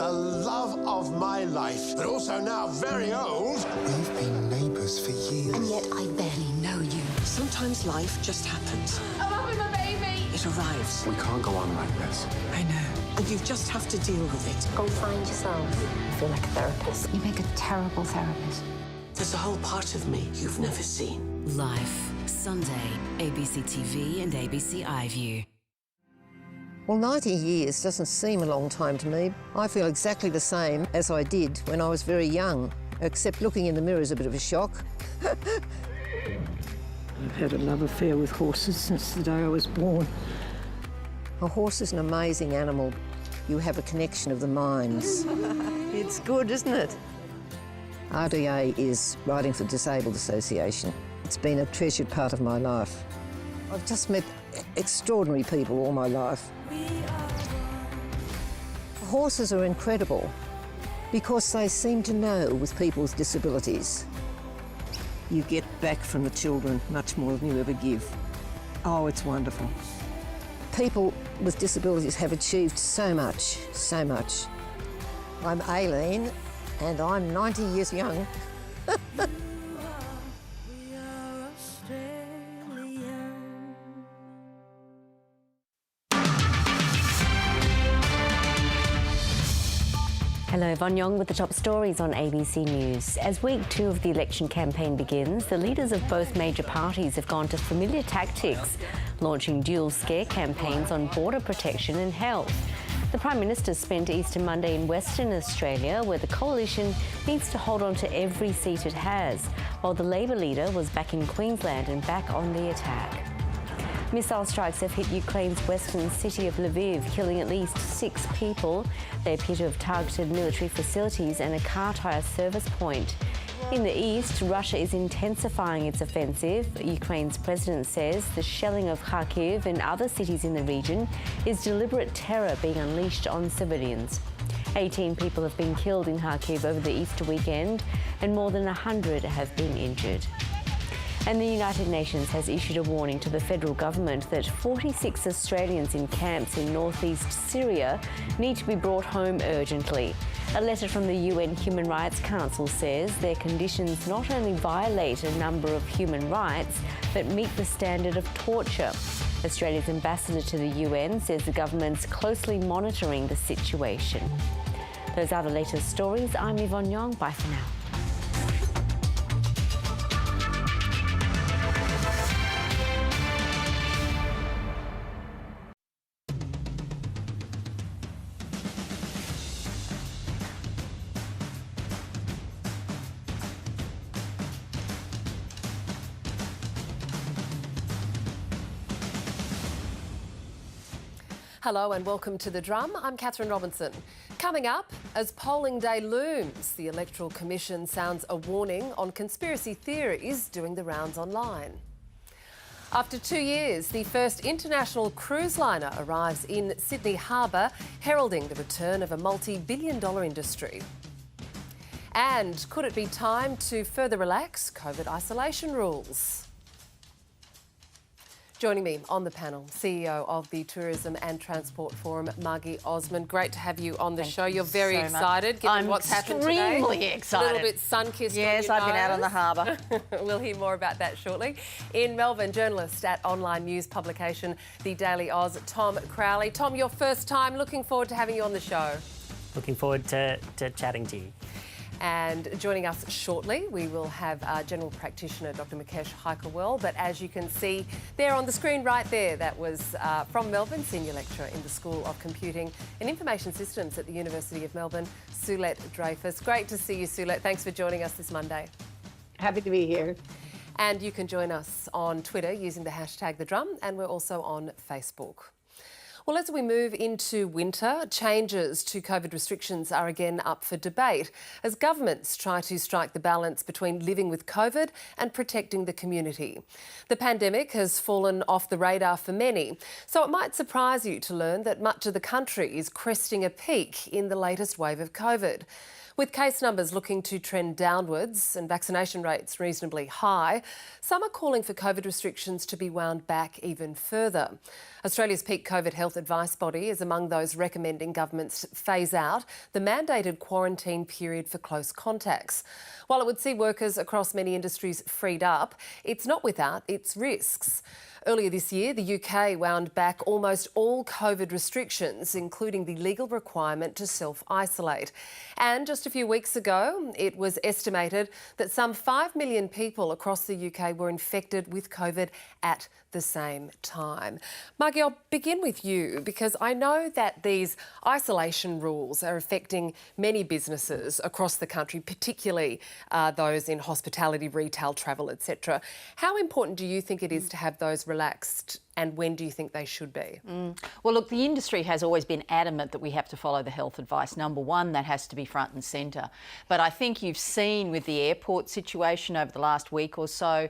the love of my life, but also now very old. We've been neighbours for years. And yet I barely know you. Sometimes life just happens. I'm having a baby! It arrives. We can't go on like this. I know. And you just have to deal with it. Go find yourself. I feel like a therapist. You make a terrible therapist. There's a whole part of me you've never seen. Life, Sunday, ABC TV and ABC iView. Well, 90 years doesn't seem a long time to me. I feel exactly the same as I did when I was very young, except looking in the mirror is a bit of a shock. I've had a love affair with horses since the day I was born. A horse is an amazing animal. You have a connection of the minds. It's good, isn't it? RDA is Riding for Disabled Association. It's been a treasured part of my life. I've just met extraordinary people all my life. Horses are incredible because they seem to know with people's disabilities. You get back from the children much more than you ever give. Oh, it's wonderful. People with disabilities have achieved so much, so much. I'm Aileen and I'm 90 years young. Hello, Von Yong with the top stories on ABC News. As week 2 of the election campaign begins, the leaders of both major parties have gone to familiar tactics, launching dual scare campaigns on border protection and health. The Prime Minister spent Easter Monday in Western Australia, where the coalition needs to hold on to every seat it has, while the Labor leader was back in Queensland and back on the attack. Missile strikes have hit Ukraine's western city of Lviv, killing at least 6 people. They appear to have targeted military facilities and a car tyre service point. In the east, Russia is intensifying its offensive. Ukraine's president says the shelling of Kharkiv and other cities in the region is deliberate terror being unleashed on civilians. 18 people have been killed in Kharkiv over the Easter weekend, and more than 100 have been injured. And the United Nations has issued a warning to the federal government that 46 Australians in camps in northeast Syria need to be brought home urgently. A letter from the UN Human Rights Council says their conditions not only violate a number of human rights, but meet the standard of torture. Australia's ambassador to the UN says the government's closely monitoring the situation. Those are the latest stories. I'm Yvonne Yong. Bye for now. Hello and welcome to The Drum. I'm Catherine Robinson. Coming up, as polling day looms, the Electoral Commission sounds a warning on conspiracy theories doing the rounds online. After 2 years, the first international cruise liner arrives in Sydney Harbour, heralding the return of a multi-billion-dollar industry. And could it be time to further relax COVID isolation rules? Joining me on the panel, CEO of the Tourism and Transport Forum, Margie Osmond. Great to have you on the show. You're very excited, given what's happened today. I'm extremely excited. A little bit sun-kissed. Yes, on I've your been out on the nose. harbour. We'll hear more about that shortly. In Melbourne, journalist at online news publication The Daily Oz, Tom Crowley. Tom, your first time. Looking forward to having you on the show. Looking forward to chatting to you. And joining us shortly, we will have General Practitioner Dr Mukesh Haikerwell. But as you can see there on the screen right there, that was from Melbourne, Senior Lecturer in the School of Computing and Information Systems at the University of Melbourne, Sulette Dreyfus. Great to see you, Sulette. Thanks for joining us this Monday. Happy to be here. And you can join us on Twitter using the hashtag The Drum, and we're also on Facebook. Well, as we move into winter, changes to COVID restrictions are again up for debate as governments try to strike the balance between living with COVID and protecting the community. The pandemic has fallen off the radar for many, so it might surprise you to learn that much of the country is cresting a peak in the latest wave of COVID. With case numbers looking to trend downwards and vaccination rates reasonably high, some are calling for COVID restrictions to be wound back even further. Australia's peak COVID health advice body is among those recommending governments phase out the mandated quarantine period for close contacts. While it would see workers across many industries freed up, it's not without its risks. Earlier this year, the UK wound back almost all COVID restrictions, including the legal requirement to self-isolate. And just a few weeks ago, it was estimated that some 5 million people across the UK were infected with COVID at the same time. Margie, I'll begin with you because I know that these isolation rules are affecting many businesses across the country, particularly those in hospitality, retail, travel, etc. How important do you think it is to have those relaxed, and when do you think they should be? Well, look, the industry has always been adamant that we have to follow the health advice. Number one, that has to be front and centre. But I think you've seen with the airport situation over the last week or so,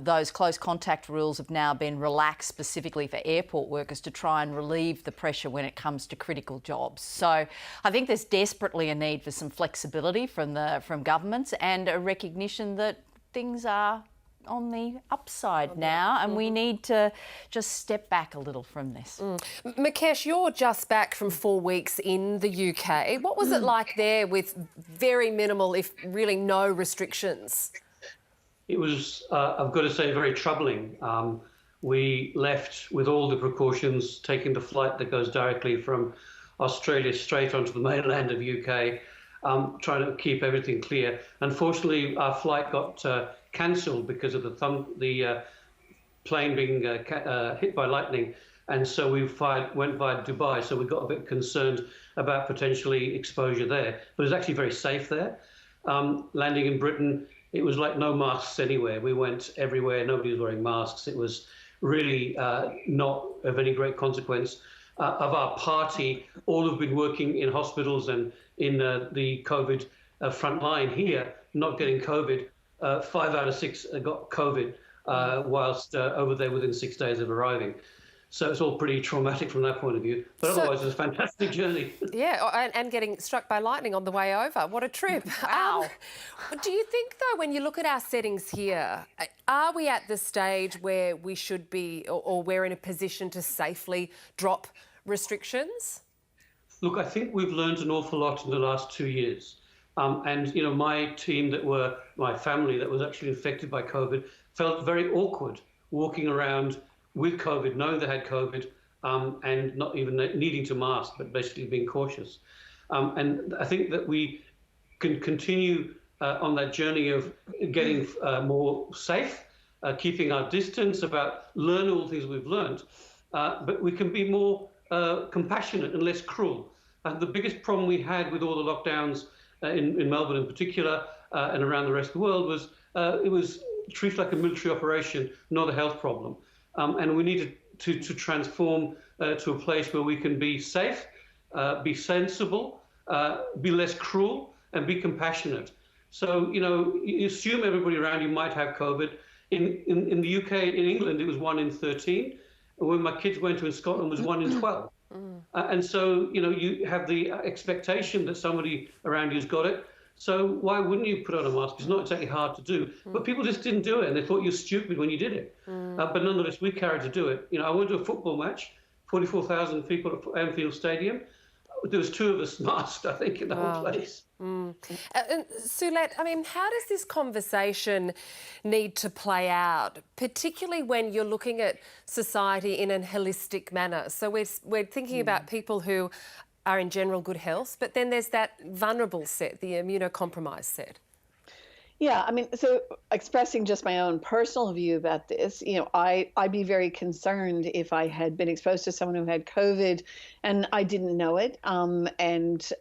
those close contact rules have now been relaxed specifically for airport workers to try and relieve the pressure when it comes to critical jobs. So I think there's desperately a need for some flexibility from governments and a recognition that things are on the upside now, and we need to just step back a little from this. Mukesh, you're just back from 4 weeks in the UK. What was it like there with very minimal, if really no restrictions? It was, I've got to say, very troubling. We left with all the precautions, taking the flight that goes directly from Australia straight onto the mainland of UK, trying to keep everything clear. Unfortunately, our flight got cancelled because of the plane being hit by lightning, and so we went via Dubai. So we got a bit concerned about potentially exposure there, but it was actually very safe there. Landing in Britain, it was like no masks anywhere. We went everywhere. Nobody was wearing masks. It was really not of any great consequence. Of our party, all have been working in hospitals and in the COVID front line here, not getting COVID. 5 out of 6 got COVID whilst over there within 6 days of arriving. So it's all pretty traumatic from that point of view. But otherwise, it's a fantastic journey. Yeah, and getting struck by lightning on the way over. What a trip. Wow. Do you think, though, when you look at our settings here, are we at the stage where we should be, or we're in a position to safely drop restrictions? Look, I think we've learned an awful lot in the last 2 years. And, you know, my team my family that was actually infected by COVID felt very awkward walking around with COVID, knowing they had COVID, and not even needing to mask, but basically being cautious. And I think that we can continue on that journey of getting more safe, keeping our distance, about learn all the things we've learned, but we can be more compassionate and less cruel. And the biggest problem we had with all the lockdowns in Melbourne in particular, and around the rest of the world, was it was treated like a military operation, not a health problem. And we needed to transform to a place where we can be safe, be sensible, be less cruel, and be compassionate. So, you know, you assume everybody around you might have COVID. In the UK, in England, it was 1 in 13. When my kids went to in Scotland, it was 1 in 12. And so, you know, you have the expectation that somebody around you's got it. So why wouldn't you put on a mask? It's not exactly hard to do. But people just didn't do it, and they thought you were stupid when you did it. But nonetheless, we carried to do it. You know, I went to a football match, 44,000 people at Anfield Stadium. There was 2 of us masked, I think, in the whole place. And Sulet, I mean, how does this conversation need to play out, particularly when you're looking at society in a holistic manner? So we're thinking about people who are in general good health, but then there's that vulnerable set, the immunocompromised set. Yeah, I mean, so expressing just my own personal view about this, you know, I'd be very concerned if I had been exposed to someone who had COVID and I didn't know it, and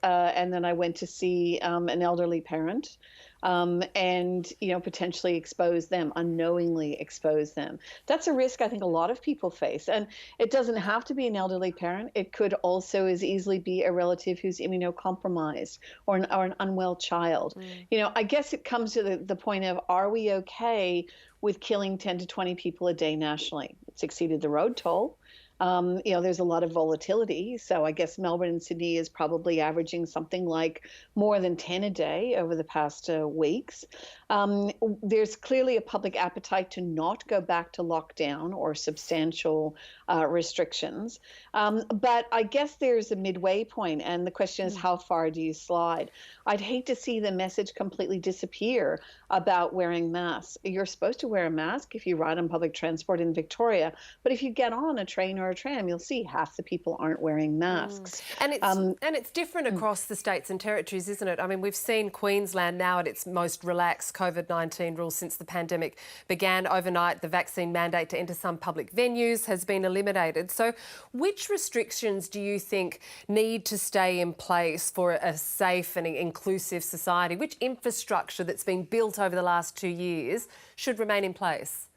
then I went to see an elderly parent, and, you know, potentially expose them, unknowingly expose them. That's a risk I think a lot of people face. And it doesn't have to be an elderly parent. It could also as easily be a relative who's immunocompromised or an unwell child. You know, I guess it comes to the point of, are we okay with killing 10 to 20 people a day nationally? It's exceeded the road toll. There's a lot of volatility. So I guess Melbourne and Sydney is probably averaging something like more than 10 a day over the past weeks. There's clearly a public appetite to not go back to lockdown or substantial restrictions. But I guess there's a midway point, and the question is, how far do you slide? I'd hate to see the message completely disappear about wearing masks. You're supposed to wear a mask if you ride on public transport in Victoria, but if you get on a train or a tram, you'll see half the people aren't wearing masks. And it's different across the states and territories, isn't it? I mean, we've seen Queensland now at its most relaxed COVID-19 rules since the pandemic began. Overnight, the vaccine mandate to enter some public venues has been eliminated. So which restrictions do you think need to stay in place for a safe and inclusive society? Which infrastructure that's been built over the last 2 years should remain in place?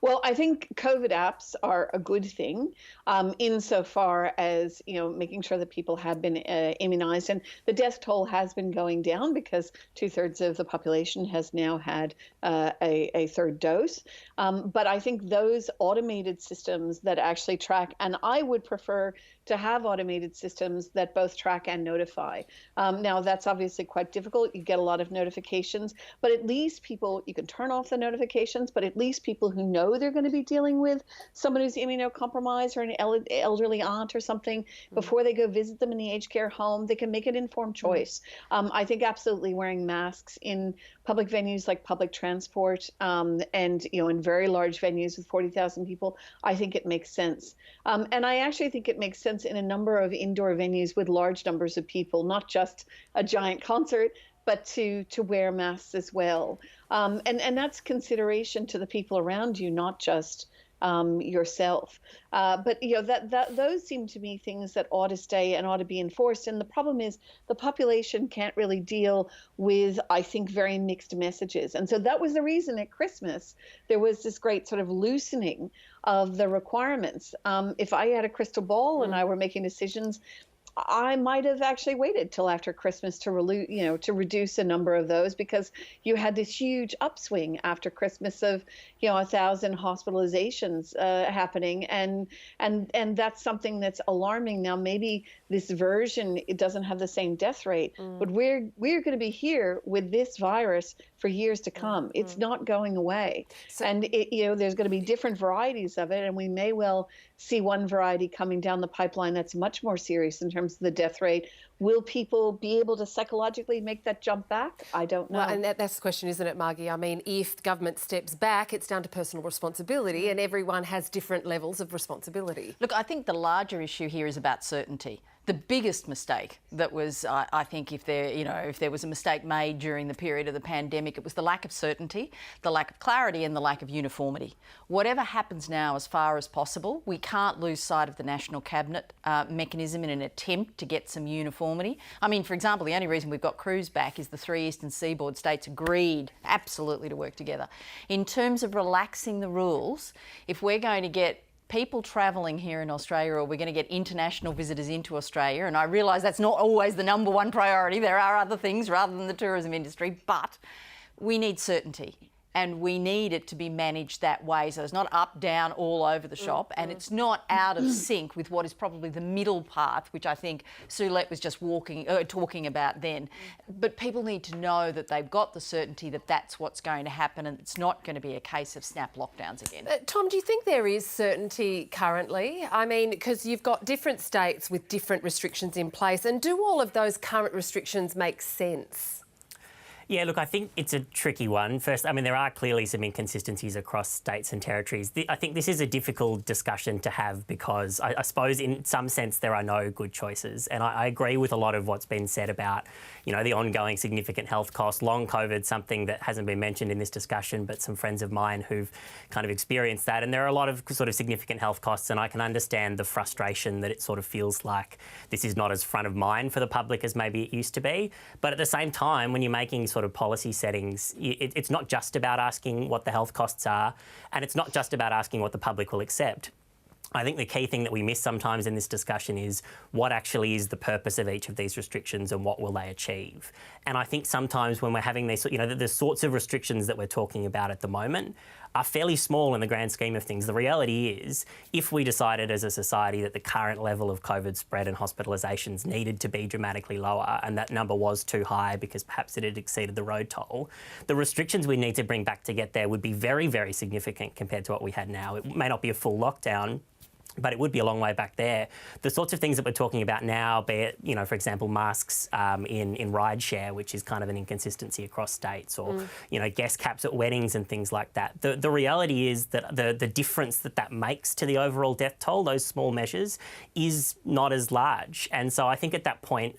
Well, I think COVID apps are a good thing insofar as, making sure that people have been immunized, and the death toll has been going down because 2/3 of the population has now had a third dose. But I think those automated systems that actually track, and I would prefer to have automated systems that both track and notify. Now, that's obviously quite difficult. You get a lot of notifications, but at least you can turn off the notifications, but at least people who know they're going to be dealing with someone who's immunocompromised or an elderly aunt or something, before they go visit them in the aged care home, they can make an informed choice. I think absolutely wearing masks in public venues like public transport and, in very large venues with 40,000 people, I think it makes sense. And I actually think it makes sense in a number of indoor venues with large numbers of people, not just a giant concert, but to wear masks as well. And that's consideration to the people around you, not just yourself. But those seem to me things that ought to stay and ought to be enforced. And the problem is the population can't really deal with, I think, very mixed messages. And so that was the reason at Christmas there was this great sort of loosening of the requirements. If I had a crystal ball and I were making decisions, I might have actually waited till after Christmas to reduce a number of those, because you had this huge upswing after Christmas of 1,000 hospitalizations happening, and that's something that's alarming. Now maybe this version, it doesn't have the same death rate, but we're going to be here with this virus for years to come. It's not going away, and there's going to be different varieties of it, and we may well see one variety coming down the pipeline that's much more serious in terms of the death rate. Will people be able to psychologically make that jump back? I don't know. Well, and that's the question, isn't it, Margie? I mean, if the government steps back, it's down to personal responsibility, and everyone has different levels of responsibility. Look, I think the larger issue here is about certainty. The biggest mistake that was, I think, if there was a mistake made during the period of the pandemic, it was the lack of certainty, the lack of clarity, and the lack of uniformity. Whatever happens now, as far as possible, we can't lose sight of the National Cabinet mechanism in an attempt to get some uniformity. I mean, for example, the only reason we've got crews back is the 3 eastern seaboard states agreed absolutely to work together. In terms of relaxing the rules, if we're going to get people travelling here in Australia, or we're going to get international visitors into Australia, and I realise that's not always the number one priority, there are other things rather than the tourism industry, but we need certainty. And we need it to be managed that way, so it's not up, down, all over the shop, and it's not out of sync with what is probably the middle path, which I think Sulette was just talking about then. But people need to know that they've got the certainty that that's what's going to happen, and it's not going to be a case of snap lockdowns again. Tom, do you think there is certainty currently? I mean, because you've got different states with different restrictions in place, and do all of those current restrictions make sense? Yeah, look, I think it's a tricky one. First, I mean, there are clearly some inconsistencies across states and territories. I think this is a difficult discussion to have because I suppose in some sense there are no good choices. And I agree with a lot of what's been said about, the ongoing significant health costs. Long COVID, something that hasn't been mentioned in this discussion, but some friends of mine who've kind of experienced that. And there are a lot of sort of significant health costs, and I can understand the frustration that it sort of feels like this is not as front of mind for the public as maybe it used to be. But at the same time, when you're making sort of policy settings, it's not just about asking what the health costs are, and it's not just about asking what the public will accept. I think the key thing that we miss sometimes in this discussion is what actually is the purpose of each of these restrictions and what will they achieve. And I think sometimes when we're having these, the sorts of restrictions that we're talking about at the moment, are fairly small in the grand scheme of things. The reality is, if we decided as a society that the current level of COVID spread and hospitalisations needed to be dramatically lower, and that number was too high because perhaps it had exceeded the road toll, the restrictions we need to bring back to get there would be very, very significant compared to what we had now. It may not be a full lockdown, but it would be a long way back there. The sorts of things that we're talking about now, be it, you know, for example, masks in rideshare, which is kind of an inconsistency across states, or, you know, guest caps at weddings and things like that. The reality is that the difference that makes to the overall death toll, those small measures, is not as large. And so I think at that point,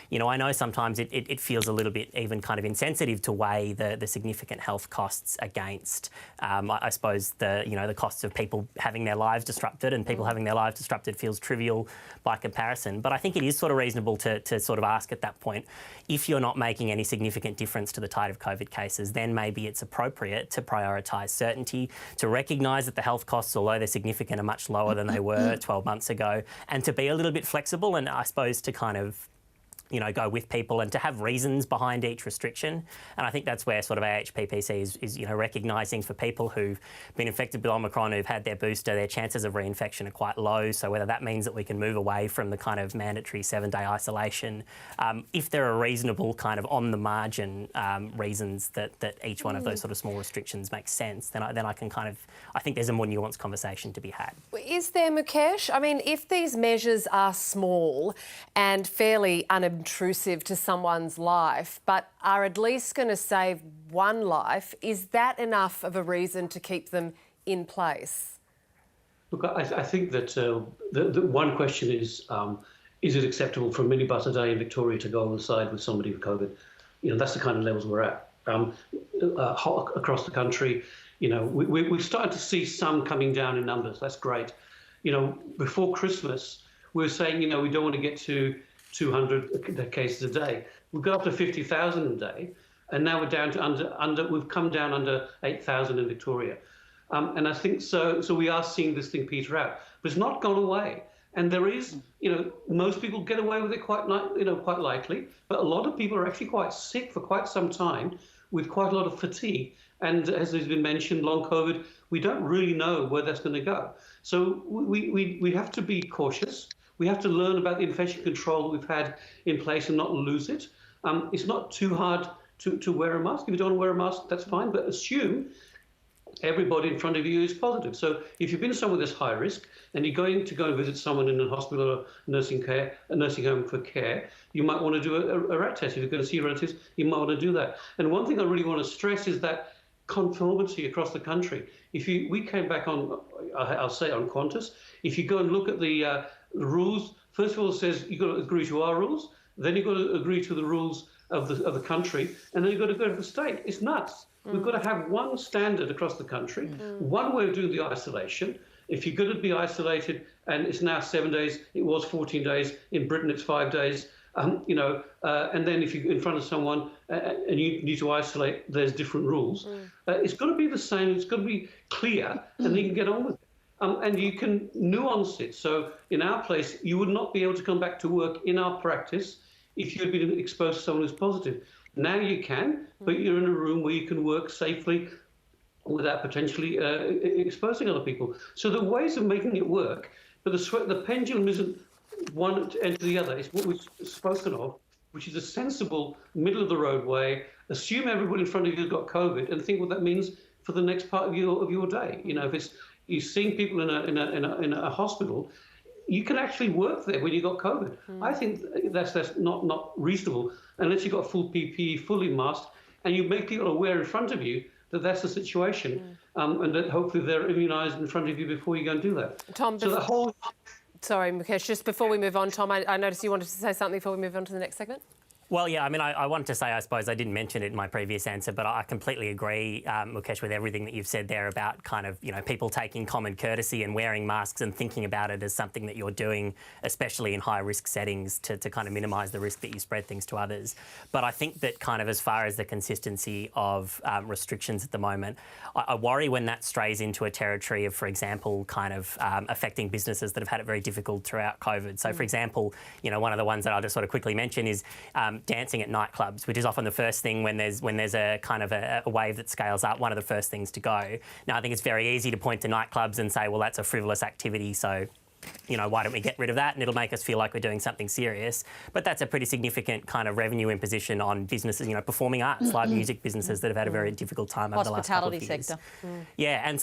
you know, I know sometimes it feels a little bit even kind of insensitive to weigh the significant health costs against, I suppose, the costs of people having their lives disrupted, and people having their lives disrupted feels trivial by comparison. But I think it is sort of reasonable to sort of ask at that point, if you're not making any significant difference to the tide of COVID cases, then maybe it's appropriate to prioritise certainty, to recognise that the health costs, although they're significant, are much lower than they were 12 months ago, and to be a little bit flexible and, I suppose, to kind of, you know, go with people and to have reasons behind each restriction. And I think that's where sort of AHPPC is you know, recognising for people who've been infected with Omicron, who've had their booster, their chances of reinfection are quite low. So whether that means that we can move away from the kind of mandatory 7-day isolation, if there are reasonable kind of on the margin reasons that each one of those sort of small restrictions makes sense, then I can kind of, I think there's a more nuanced conversation to be had. Is there, Mukesh? I mean, if these measures are small and fairly unobtrusive to someone's life, but are at least going to save one life, is that enough of a reason to keep them in place? Look, I think that the one question is it acceptable for a minibus a day in Victoria to go on the side with somebody with COVID? You know, that's the kind of levels we're at. Across the country, you know, we're starting to see some coming down in numbers. That's great. You know, before Christmas, we were saying, you know, we don't want to get to 200 cases a day. We've got up to 50,000 a day, and now we're down to we've come down under 8,000 in Victoria. And I think so we are seeing this thing peter out, but it's not gone away. And there is, you know, most people get away with it quite likely, but a lot of people are actually quite sick for quite some time with quite a lot of fatigue. And as has been mentioned, long COVID, we don't really know where that's going to go. So we have to be cautious. We have to learn about the infection control that we've had in place and not lose it. It's not too hard to wear a mask. If you don't want to wear a mask, that's fine, but assume everybody in front of you is positive. So if you've been somewhere that's high risk and you're going to go and visit someone in a hospital or nursing home for care, you might want to do a rat test. If you're going to see relatives, you might want to do that. And one thing I really want to stress is that conformity across the country. We came back on, I'll say on Qantas, if you go and look at the rules, first of all, it says you've got to agree to our rules, then you've got to agree to the rules of the country, and then you've got to go to the state. It's nuts. We've got to have one standard across the country, one way of doing the isolation. If you're going to be isolated, and it's now 7 days, it was 14 days, in Britain it's 5 days, you know, and then if you're in front of someone and you need to isolate, there's different rules. It's got to be the same, it's got to be clear, and then you can get on with it. And you can nuance it. So in our place, you would not be able to come back to work in our practice if you had been exposed to someone who's positive. Now you can, but you're in a room where you can work safely without potentially exposing other people. So there are ways of making it work, but the pendulum isn't one end to the other. It's what we've spoken of, which is a sensible middle of the road way. Assume everybody in front of you has got COVID and think what that means for the next part of your day. You know, if it's you're seeing people in a hospital, you can actually work there when you got COVID. I think that's not reasonable unless you've got full PPE, fully masked, and you make people aware in front of you that that's the situation, and that hopefully they're immunised in front of you before you go and do that. Tom, so the whole. Sorry, Mukesh, just before we move on, Tom, I noticed you wanted to say something before we move on to the next segment. Well, yeah, I mean, I wanted to say, I suppose I didn't mention it in my previous answer, but I completely agree, Mukesh, with everything that you've said there about kind of, you know, people taking common courtesy and wearing masks and thinking about it as something that you're doing, especially in high-risk settings, to kind of minimise the risk that you spread things to others. But I think that kind of as far as the consistency of restrictions at the moment, I worry when that strays into a territory of, for example, kind of affecting businesses that have had it very difficult throughout COVID. So, for example, you know, one of the ones that I'll just sort of quickly mention is dancing at nightclubs, which is often the first thing when there's a kind of a wave that scales up, one of the first things to go. Now, I think it's very easy to point to nightclubs and say, well, that's a frivolous activity, so why don't we get rid of that? And it'll make us feel like we're doing something serious. But that's a pretty significant kind of revenue imposition on businesses, performing arts, live music businesses that have had a very difficult time over the last couple of years. Hospitality sector. Yeah, and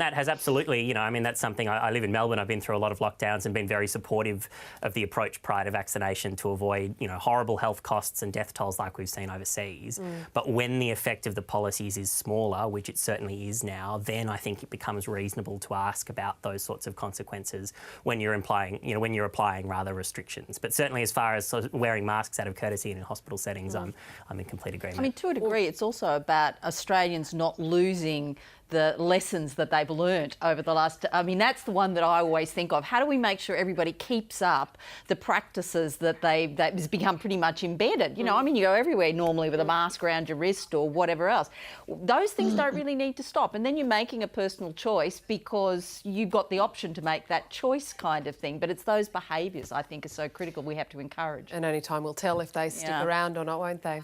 that has absolutely, that's something. I live in Melbourne. I've been through a lot of lockdowns and been very supportive of the approach prior to vaccination to avoid, horrible health costs and death tolls like we've seen overseas. But when the effect of the policies is smaller, which it certainly is now, then I think it becomes reasonable to ask about those sorts of consequences when you're applying rather restrictions. But certainly as far as wearing masks out of courtesy and in hospital settings, I'm in complete agreement. I mean, to a degree, it's also about Australians not losing the lessons that they've learnt over the last... I mean, that's the one that I always think of. How do we make sure everybody keeps up the practices that has become pretty much embedded? You go everywhere normally with a mask around your wrist or whatever else. Those things don't really need to stop. And then you're making a personal choice because you've got the option to make that choice kind of thing. But it's those behaviours I think are so critical we have to encourage. And only time will tell if they stick around or not, won't they?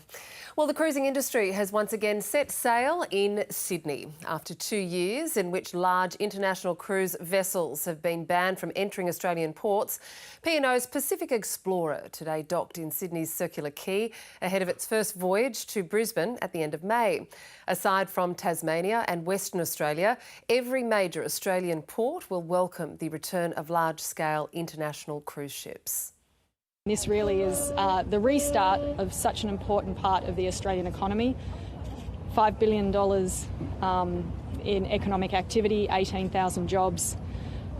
Well, the cruising industry has once again set sail in Sydney after 2 years in which large international cruise vessels have been banned from entering Australian ports. P&O's Pacific Explorer today docked in Sydney's Circular Quay ahead of its first voyage to Brisbane at the end of May. Aside from Tasmania and Western Australia, every major Australian port will welcome the return of large-scale international cruise ships. This really is the restart of such an important part of the Australian economy. $5 billion in economic activity, 18,000 jobs,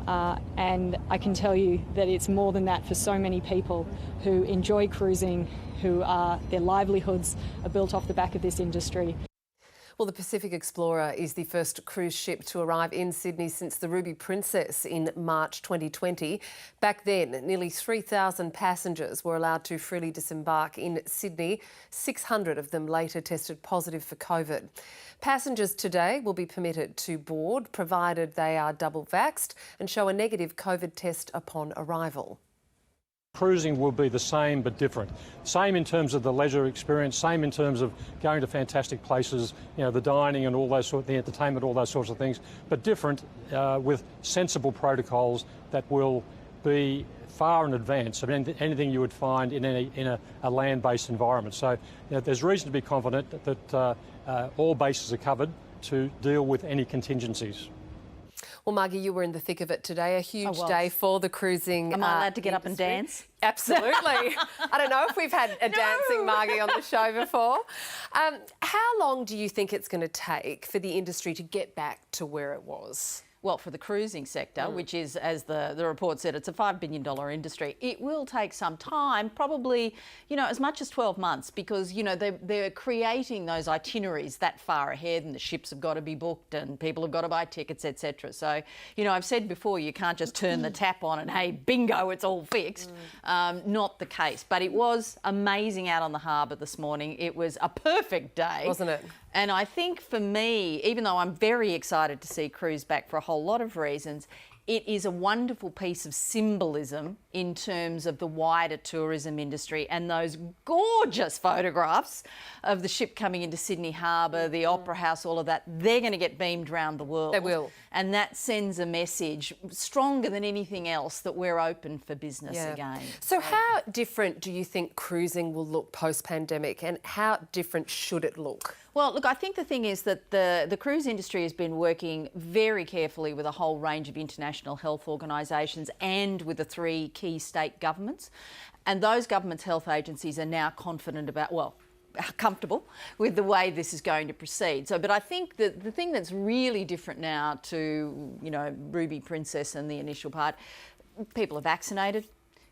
and I can tell you that it's more than that for so many people who enjoy cruising, their livelihoods are built off the back of this industry. Well, the Pacific Explorer is the first cruise ship to arrive in Sydney since the Ruby Princess in March 2020. Back then, nearly 3,000 passengers were allowed to freely disembark in Sydney. 600 of them later tested positive for COVID. Passengers today will be permitted to board, provided they are double vaxxed and show a negative COVID test upon arrival. Cruising will be the same but different. Same in terms of the leisure experience, same in terms of going to fantastic places, the dining and all those the entertainment, all those sorts of things, but different with sensible protocols that will be far in advance of anything you would find in a land-based environment. So there's reason to be confident that all bases are covered to deal with any contingencies. Well, Margie, you were in the thick of it today, a huge day for the cruising Am I allowed to get up and dance? Absolutely. I don't know if we've had a dancing Margie on the show before. How long do you think it's going to take for the industry to get back to where it was? Well, for the cruising sector, which is, as the report said, it's a $5 billion industry, it will take some time, probably, as much as 12 months, because, they're creating those itineraries that far ahead and the ships have got to be booked and people have got to buy tickets, etc. So, I've said before, you can't just turn the tap on and, hey, bingo, it's all fixed. Not the case. But it was amazing out on the harbour this morning. It was a perfect day. Wasn't it? And I think for me, even though I'm very excited to see cruise back for a whole lot of reasons, it is a wonderful piece of symbolism in terms of the wider tourism industry, and those gorgeous photographs of the ship coming into Sydney Harbour, the Opera House, all of that, they're going to get beamed around the world. They will. And that sends a message stronger than anything else that we're open for business again. So how different do you think cruising will look post-pandemic, and how different should it look? Well, look, I think the thing is that the cruise industry has been working very carefully with a whole range of international health organisations and with the 3 key state governments. And those governments' health agencies are now confident about, comfortable with the way this is going to proceed. So, but I think that the thing that's really different now to, Ruby Princess and the initial part, people are vaccinated.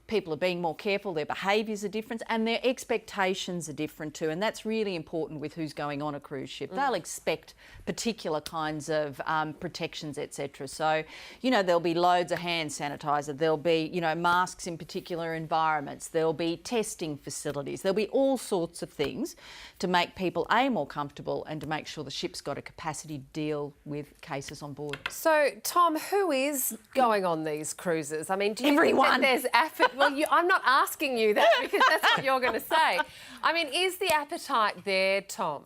People are being more careful, their behaviours are different and their expectations are different too, and that's really important with who's going on a cruise ship. They'll expect particular kinds of protections, etc. So, there'll be loads of hand sanitizer, there'll be, masks in particular environments, there'll be testing facilities, there'll be all sorts of things to make people, A, more comfortable and to make sure the ship's got a capacity to deal with cases on board. So, Tom, who is going on these cruises? I mean, do you Everyone. think that there's Well, I'm not asking you that because that's what you're going to say. I mean, is the appetite there, Tom?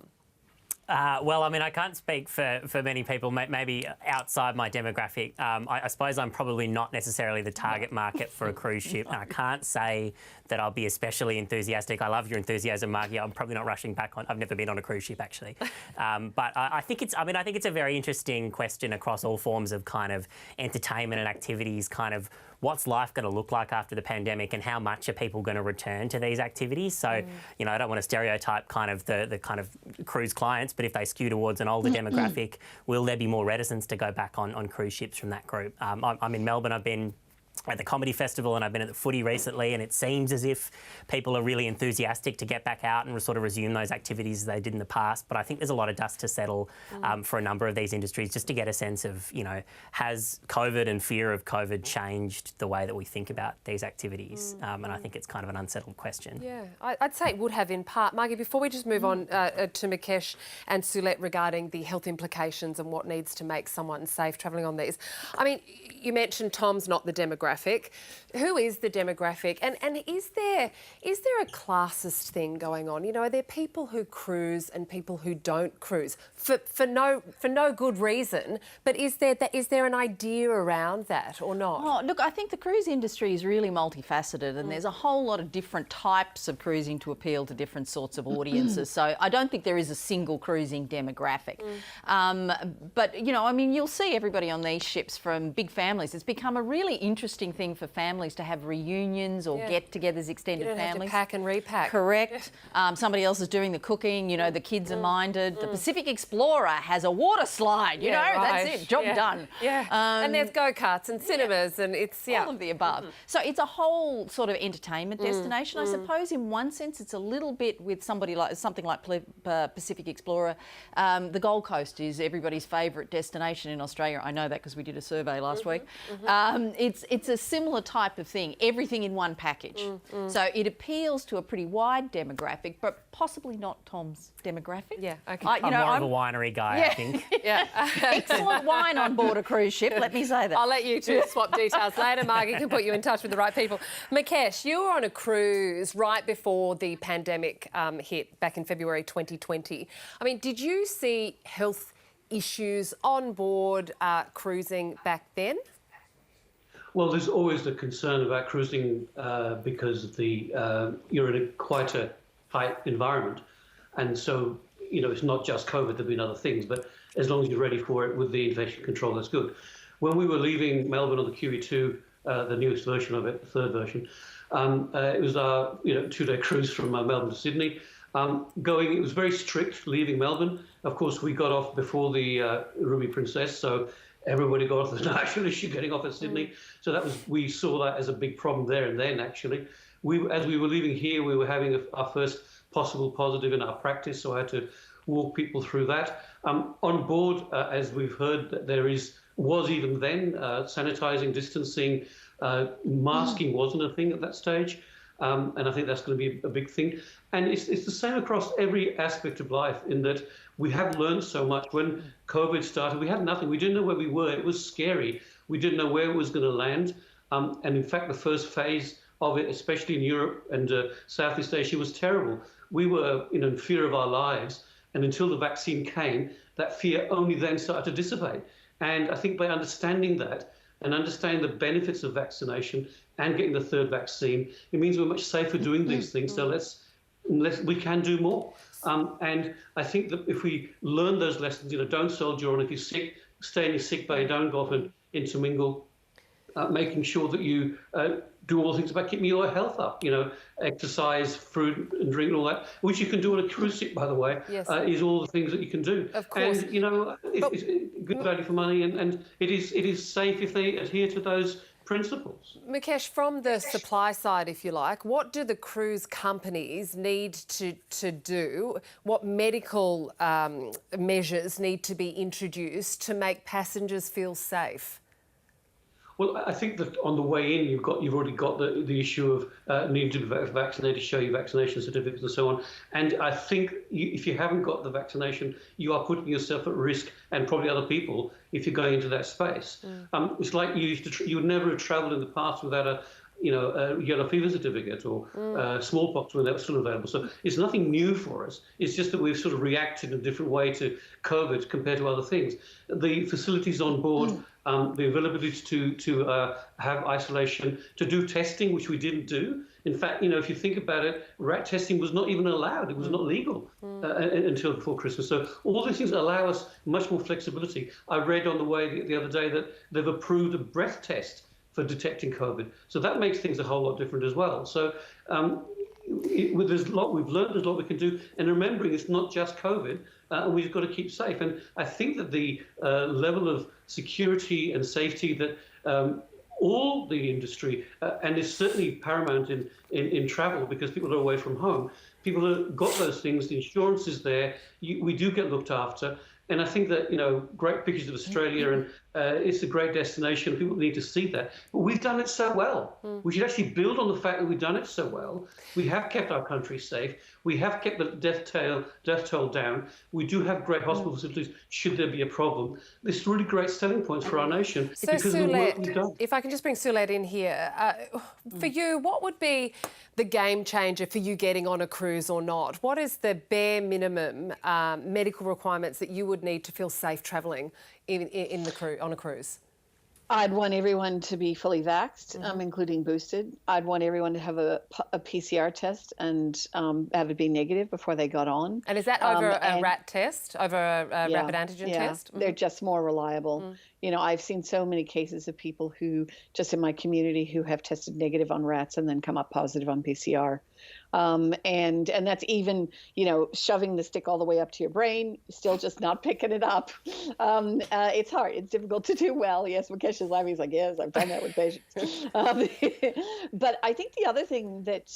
Well, I mean, I can't speak for many people, maybe outside my demographic. I suppose I'm probably not necessarily the target market for a cruise ship. And I can't say that I'll be especially enthusiastic. I love your enthusiasm, Margie. I'm probably not rushing back on. I've never been on a cruise ship, actually. But I think it's a very interesting question across all forms of kind of entertainment and activities, kind of what's life going to look like after the pandemic and how much are people going to return to these activities? So, you know, I don't want to stereotype kind of the kind of cruise clients, but if they skew towards an older demographic, will there be more reticence to go back on cruise ships from that group? I'm in Melbourne. I've been at the comedy festival and I've been at the footy recently, and it seems as if people are really enthusiastic to get back out and sort of resume those activities as they did in the past. But I think there's a lot of dust to settle for a number of these industries, just to get a sense of, you know, has COVID and fear of COVID changed the way that we think about these activities? And I think it's kind of an unsettled question. Yeah, I'd say it would have in part. Margie, before we just move on to Mukesh and Sulette regarding the health implications and what needs to make someone safe travelling on these. I mean, you mentioned Tom's not the demographic. Who is the demographic? And is there a classist thing going on? You know, are there people who cruise and people who don't cruise for no good reason? But is there an idea around that or not? Oh, look, I think the cruise industry is really multifaceted, and there's a whole lot of different types of cruising to appeal to different sorts of audiences. So I don't think there is a single cruising demographic. But, you know, I mean, you'll see everybody on these ships from big families. It's become a really interesting thing for families to have reunions or get-togethers, extended you don't families. Have to pack and repack. Correct. Somebody else is doing the cooking. You know, the kids are minded. The Pacific Explorer has a water slide. You know, right. that's it. Job done. Yeah. And there's go-karts and cinemas and it's all of the above. So it's a whole sort of entertainment destination. I suppose in one sense it's a little bit with something like Pacific Explorer. The Gold Coast is everybody's favourite destination in Australia. I know that because we did a survey last week. It's a similar type of thing, everything in one package. So it appeals to a pretty wide demographic, but possibly not Tom's demographic. Yeah, okay. I'm more of a winery guy, I think. Excellent wine on board a cruise ship, let me say that. I'll let you two swap details later. Margie can put you in touch with the right people. Mukesh, you were on a cruise right before the pandemic hit back in February 2020. I mean, did you see health issues on board cruising back then? Well, there's always the concern about cruising because of you're in quite a tight environment. And so, you know, it's not just COVID, there've been other things, but as long as you're ready for it with the infection control, that's good. When we were leaving Melbourne on the QE2, the newest version of it, the third version, it was our 2-day cruise from Melbourne to Sydney. It was very strict leaving Melbourne. Of course, we got off before the Ruby Princess, so everybody got off the national issue getting off at Sydney. So we saw that as a big problem there and then, actually. As we were leaving here, we were having our first possible positive in our practice, so I had to walk people through that. On board, as we've heard, there was even then sanitising, distancing, masking wasn't a thing at that stage. And I think that's going to be a big thing. And it's the same across every aspect of life in that we have learned so much. When COVID started, we had nothing. We didn't know where we were. It was scary. We didn't know where it was going to land. And in fact, the first phase of it, especially in Europe and Southeast Asia, was terrible. We were in fear of our lives. And until the vaccine came, that fear only then started to dissipate. And I think by understanding that and understanding the benefits of vaccination and getting the third vaccine, it means we're much safer doing these things. So we can do more. And I think that if we learn those lessons, don't soldier on. If you're sick, stay in your sick bay, don't go off and intermingle. Making sure that you do all the things about keeping your health up, exercise, food and drink and all that, which you can do on a cruise ship, by the way, is all the things that you can do. Of course. And, it's good value for money and it is safe if they adhere to those principles. Mukesh, from the supply side, if you like, what do the cruise companies need to do? What medical measures need to be introduced to make passengers feel safe? Well, I think that on the way in, you've already got the issue of needing to be vaccinated, show your vaccination certificates and so on. And I think if you haven't got the vaccination, you are putting yourself at risk and probably other people if you're going into that space. It's like you would never have travelled in the past without yellow fever certificate or smallpox when that was still available. So it's nothing new for us. It's just that we've sort of reacted in a different way to COVID compared to other things. The facilities on board, the availability to have isolation, to do testing, which we didn't do. In fact, if you think about it, rat testing was not even allowed. It was not legal until before Christmas. So all these things allow us much more flexibility. I read on the way the other day that they've approved a breath test for detecting COVID. So that makes things a whole lot different as well. So there's a lot we've learned, there's a lot we can do. And remembering it's not just COVID, and we've got to keep safe. And I think that the level of security and safety that all the industry, and is certainly paramount in travel because people are away from home. People have got those things, the insurance is there, we do get looked after. And I think that, great pictures of Australia, and it's a great destination. People need to see that. But we've done it so well. We should actually build on the fact that we've done it so well. We have kept our country safe. We have kept the death toll down. We do have great hospital facilities should there be a problem. This is really great selling points for our nation because of the work we've done. If I can just bring Soulette in here. For you, what would be the game changer for you getting on a cruise or not? What is the bare minimum medical requirements that you would need to feel safe travelling on a cruise? I'd want everyone to be fully vaxxed, including boosted. I'd want everyone to have a PCR test and have it be negative before they got on. And is that over a rat test, over a rapid antigen test? They're just more reliable. I've seen so many cases of people who, just in my community, who have tested negative on rats and then come up positive on PCR. And that's even, shoving the stick all the way up to your brain, still just not picking it up. It's hard. It's difficult to do well. Yes, Mukesh is laughing. He's like, yes, I've done that with patients. But I think the other thing that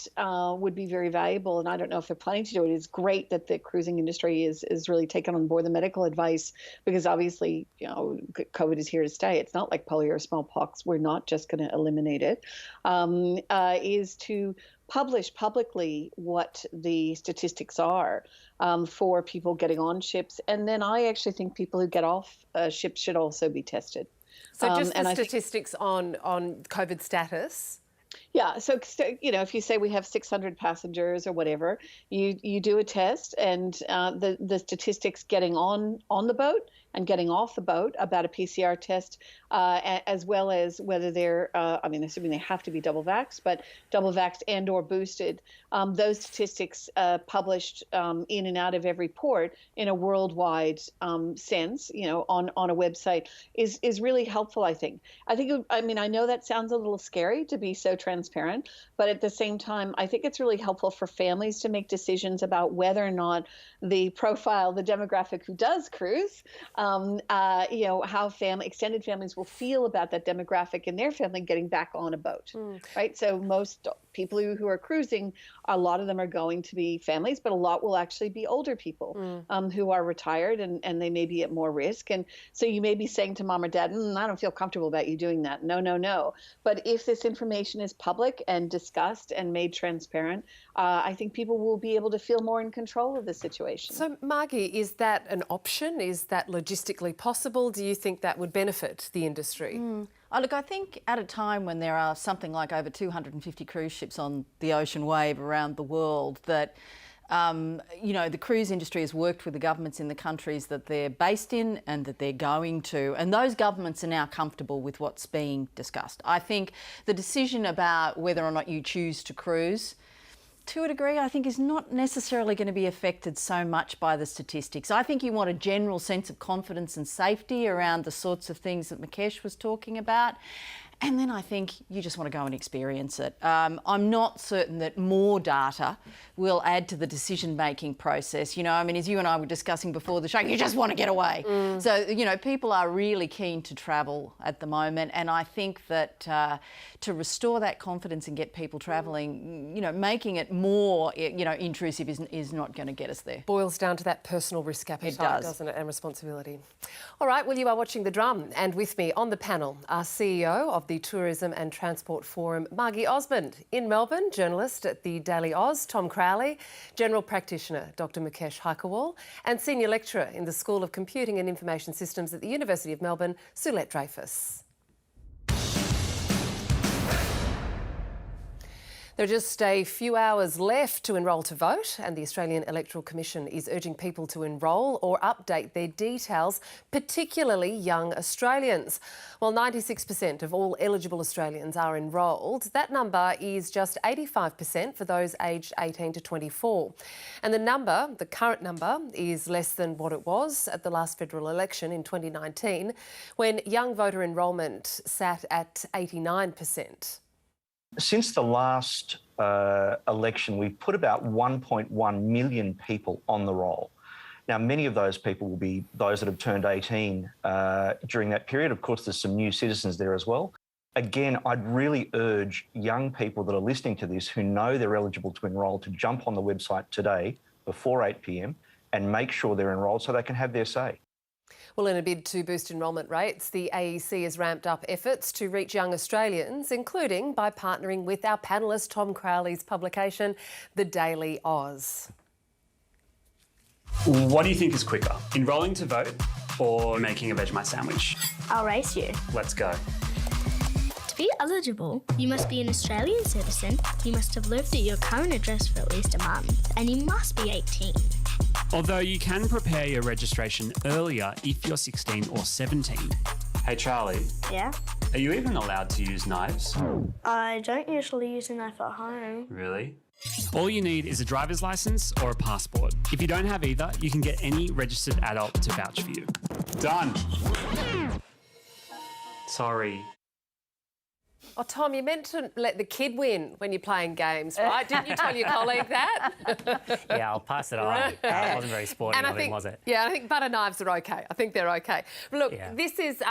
would be very valuable, and I don't know if they're planning to do it, is great that the cruising industry is really taken on board the medical advice, because obviously, COVID is here to stay. It's not like polio or smallpox. We're not just going to eliminate it. Is to publish publicly what the statistics are for people getting on ships. And then I actually think people who get off ships should also be tested. So just the statistics on COVID status? Yeah, so if you say we have 600 passengers or whatever, you do a test, and the statistics getting on the boat and getting off the boat about a PCR test, as well as whether they're, assuming they have to be double vaxxed, but double vaxxed and or boosted, those statistics published in and out of every port in a worldwide sense, on a website is really helpful, I think. I know that sounds a little scary to be so transparent, but at the same time, I think it's really helpful for families to make decisions about whether or not the profile, the demographic who does cruise, how extended families will feel about that demographic and their family getting back on a boat, right? So most people who are cruising, a lot of them are going to be families, but a lot will actually be older people who are retired and they may be at more risk. And so you may be saying to mom or dad, I don't feel comfortable about you doing that. No. But if this information is public and discussed and made transparent, I think people will be able to feel more in control of the situation. So, Margie, is that an option? Is that logistically possible? Do you think that would benefit the industry? Look, I think at a time when there are something like over 250 cruise ships on the ocean wave around the world, that the cruise industry has worked with the governments in the countries that they're based in and that they're going to, and those governments are now comfortable with what's being discussed. I think the decision about whether or not you choose to cruise, to a degree, I think is not necessarily going to be affected so much by the statistics. I think you want a general sense of confidence and safety around the sorts of things that Mukesh was talking about. And then I think you just want to go and experience it. I'm not certain that more data will add to the decision-making process. As you and I were discussing before the show, you just want to get away. So, people are really keen to travel at the moment. And I think that to restore that confidence and get people travelling, making it more, intrusive is not going to get us there. Boils down to that personal risk appetite, doesn't it, and responsibility. All right, well, you are watching The Drum, and with me on the panel, our CEO of the Tourism and Transport Forum, Margie Osmond. In Melbourne, journalist at the Daily Oz, Tom Crowley, general practitioner, Dr Mukesh Haikerwal, and senior lecturer in the School of Computing and Information Systems at the University of Melbourne, Soulette Dreyfus. There are just a few hours left to enrol to vote, and the Australian Electoral Commission is urging people to enrol or update their details, particularly young Australians. While 96% of all eligible Australians are enrolled, that number is just 85% for those aged 18 to 24. And the current number, is less than what it was at the last federal election in 2019, when young voter enrolment sat at 89%. Since the last election, we've put about 1.1 million people on the roll. Now, many of those people will be those that have turned 18 during that period. Of course, there's some new citizens there as well. Again, I'd really urge young people that are listening to this who know they're eligible to enrol to jump on the website today before 8 p.m. and make sure they're enrolled so they can have their say. Well, in a bid to boost enrolment rates, the AEC has ramped up efforts to reach young Australians, including by partnering with our panellist Tom Crowley's publication, The Daily Oz. What do you think is quicker, enrolling to vote or making a Vegemite sandwich? I'll race you. Let's go. To be eligible, you must be an Australian citizen, you must have lived at your current address for at least a month, and you must be 18. Although you can prepare your registration earlier if you're 16 or 17. Hey Charlie, Yeah? are you even allowed to use knives? I don't usually use a knife at home. Really? All you need is a driver's license or a passport. If you don't have either, you can get any registered adult to vouch for you. Done. Sorry. Oh, Tom, you meant to let the kid win when you're playing games, right? Didn't you tell your colleague that? Yeah, I'll pass it on. It wasn't very sporting of him, was it? Yeah, I think butter knives are okay. I think they're okay. Look, this is,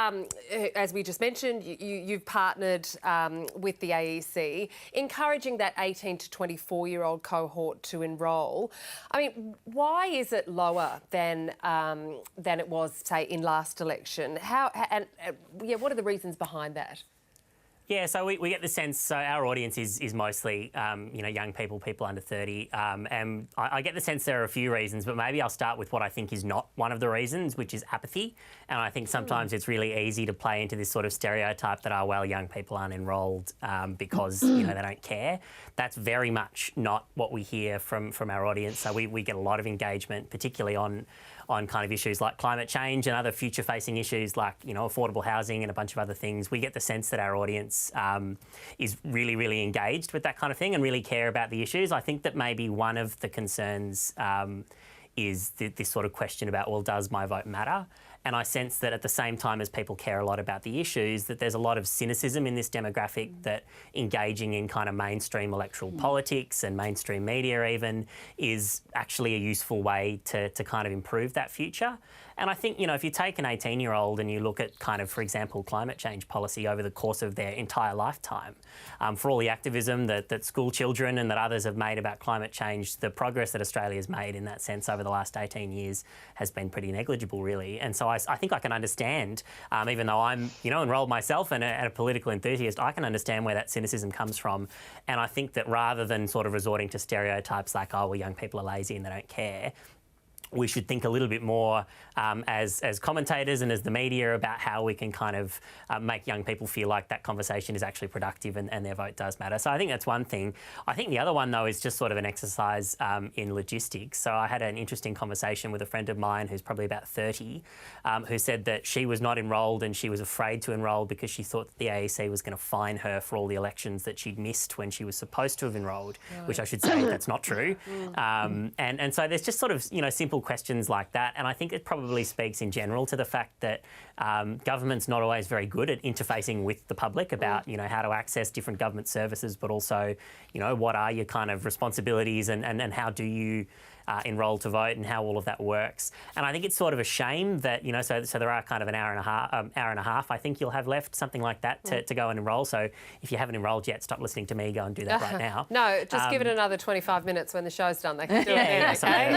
as we just mentioned, you've partnered with the AEC, encouraging that 18 to 24-year-old cohort to enrol. I mean, why is it lower than it was, say, in last election? What are the reasons behind that? Yeah, so we get the sense, so our audience is mostly, young people, people under 30, and I get the sense there are a few reasons, but maybe I'll start with what I think is not one of the reasons, which is apathy. And I think sometimes it's really easy to play into this sort of stereotype that, young people aren't enrolled because, they don't care. That's very much not what we hear from our audience. So we get a lot of engagement, particularly on kind of issues like climate change and other future-facing issues like, affordable housing and a bunch of other things. We get the sense that our audience is really, really engaged with that kind of thing and really care about the issues. I think that maybe one of the concerns is this sort of question about, well, does my vote matter? And I sense that at the same time as people care a lot about the issues, that there's a lot of cynicism in this demographic that engaging in kind of mainstream electoral politics and mainstream media even is actually a useful way to kind of improve that future. And I think, if you take an 18-year-old and you look at kind of, for example, climate change policy over the course of their entire lifetime, for all the activism that school children and that others have made about climate change, the progress that Australia's made in that sense over the last 18 years has been pretty negligible, really. And so I think I can understand, even though I'm, enrolled myself and a political enthusiast, I can understand where that cynicism comes from. And I think that rather than sort of resorting to stereotypes like, young people are lazy and they don't care, we should think a little bit more as commentators and as the media about how we can kind of make young people feel like that conversation is actually productive and their vote does matter. So I think that's one thing. I think the other one, though, is just sort of an exercise in logistics. So I had an interesting conversation with a friend of mine who's probably about 30, who said that she was not enrolled and she was afraid to enrol because she thought that the AEC was going to fine her for all the elections that she'd missed when she was supposed to have enrolled, which I should say that's not true. And so there's just sort of, simple questions like that. And I think it probably speaks in general to the fact that government's not always very good at interfacing with the public about, how to access different government services, but also, what are your kind of responsibilities and how do you enrol to vote and how all of that works. And I think it's sort of a shame that, so there are kind of an hour and a half, I think you'll have left, something like that, to go and enrol. So if you haven't enrolled yet, stop listening to me, go and do that right now. No, just give it another 25 minutes when the show's done. They can do it then,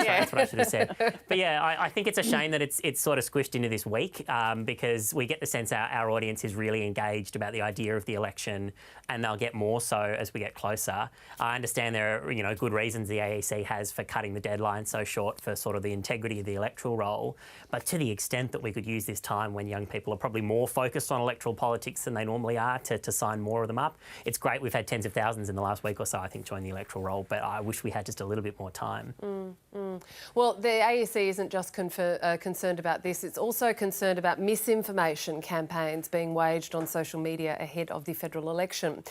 that's what I should have said. But yeah, I think it's a shame that it's sort of squished into this week because we get the sense our audience is really engaged about the idea of the election, and they'll get more so as we get closer. I understand there are, good reasons the AEC has for cutting the deadline deadline so short for sort of the integrity of the electoral roll. But to the extent that we could use this time when young people are probably more focused on electoral politics than they normally are to sign more of them up, it's great. We've had tens of thousands in the last week or so, I think, join the electoral roll, but I wish we had just a little bit more time. Well, the AEC isn't just concerned about this, it's also concerned about misinformation campaigns being waged on social media ahead of the federal election.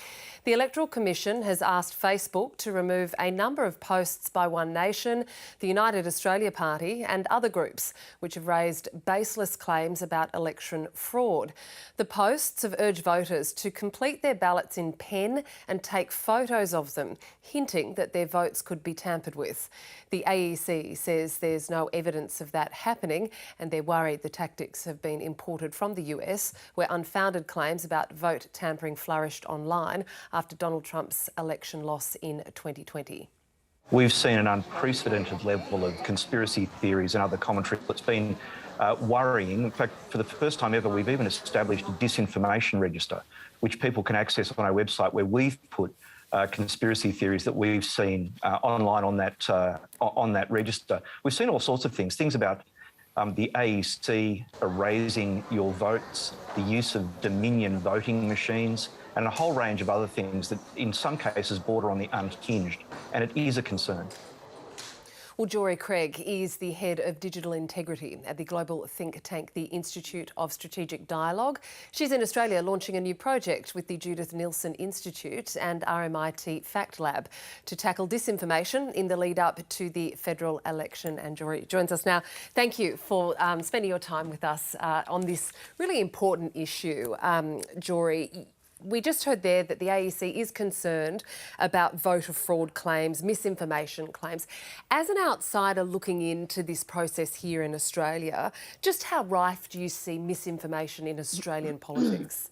The Electoral Commission has asked Facebook to remove a number of posts by One Nation, the United Australia Party and other groups, which have raised baseless claims about election fraud. The posts have urged voters to complete their ballots in pen and take photos of them, hinting that their votes could be tampered with. The AEC says there's no evidence of that happening, and they're worried the tactics have been imported from the US, where unfounded claims about vote tampering flourished online after Donald Trump's election loss in 2020. We've seen an unprecedented level of conspiracy theories and other commentary that's been worrying. In fact, for the first time ever, we've even established a disinformation register, which people can access on our website, where we've put conspiracy theories that we've seen online on that register. We've seen all sorts of things about the AEC erasing your votes, the use of Dominion voting machines, and a whole range of other things that in some cases border on the unhinged, and it is a concern. Well, Jory Craig is the head of digital integrity at the global think tank, the Institute of Strategic Dialogue. She's in Australia launching a new project with the Judith Neilson Institute and RMIT Fact Lab to tackle disinformation in the lead up to the federal election. And Jory joins us now. Thank you for spending your time with us on this really important issue. Jory, we just heard there that the AEC is concerned about voter fraud claims, misinformation claims. As an outsider looking into this process here in Australia, just how rife do you see misinformation in Australian politics?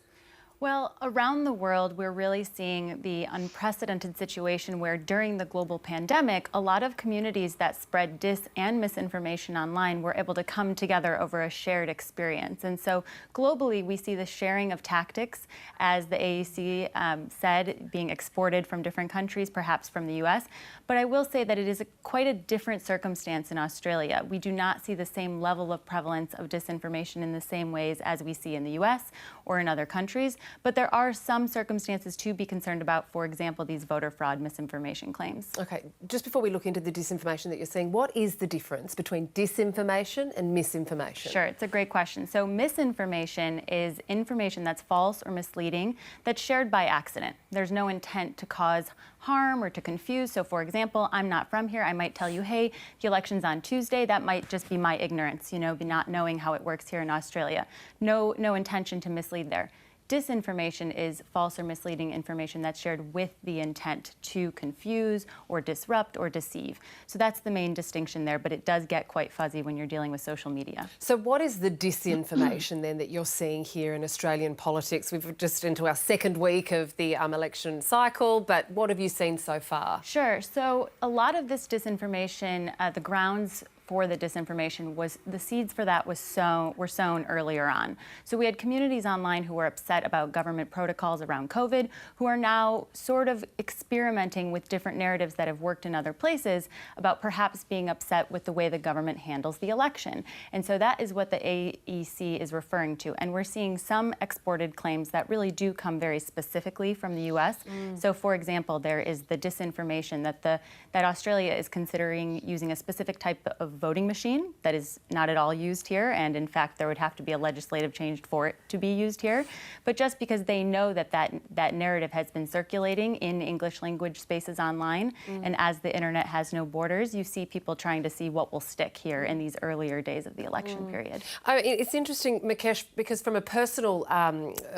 Well, around the world, we're really seeing the unprecedented situation where during the global pandemic, a lot of communities that spread dis and misinformation online were able to come together over a shared experience. And so globally, we see the sharing of tactics, as the AEC said, being exported from different countries, perhaps from the US. But I will say that it is quite a different circumstance in Australia. We do not see the same level of prevalence of disinformation in the same ways as we see in the US or in other countries. But there are some circumstances to be concerned about, for example, these voter fraud misinformation claims. Okay, just before we look into the disinformation that you're seeing, what is the difference between disinformation and misinformation? Sure, it's a great question. So misinformation is information that's false or misleading that's shared by accident. There's no intent to cause harm or to confuse. So for example, I'm not from here. I might tell you, hey, the election's on Tuesday. That might just be my ignorance, not knowing how it works here in Australia. No intention to mislead there. Disinformation is false or misleading information that's shared with the intent to confuse or disrupt or deceive. So that's the main distinction there, but it does get quite fuzzy when you're dealing with social media. So what is the disinformation then that you're seeing here in Australian politics? We've just into our second week of the election cycle, but what have you seen so far? Sure. So a lot of this disinformation, the grounds for the disinformation was the seeds for that were sown earlier on. So we had communities online who were upset about government protocols around COVID, who are now sort of experimenting with different narratives that have worked in other places about perhaps being upset with the way the government handles the election. And so that is what the AEC is referring to. And we're seeing some exported claims that really do come very specifically from the US. So for example, there is the disinformation that Australia is considering using a specific type of voting machine that is not at all used here, and in fact there would have to be a legislative change for it to be used here. But just because they know that narrative has been circulating in English language spaces online, and as the internet has no borders, you see people trying to see what will stick here in these earlier days of the election period. It's interesting, Mukesh, because from a personal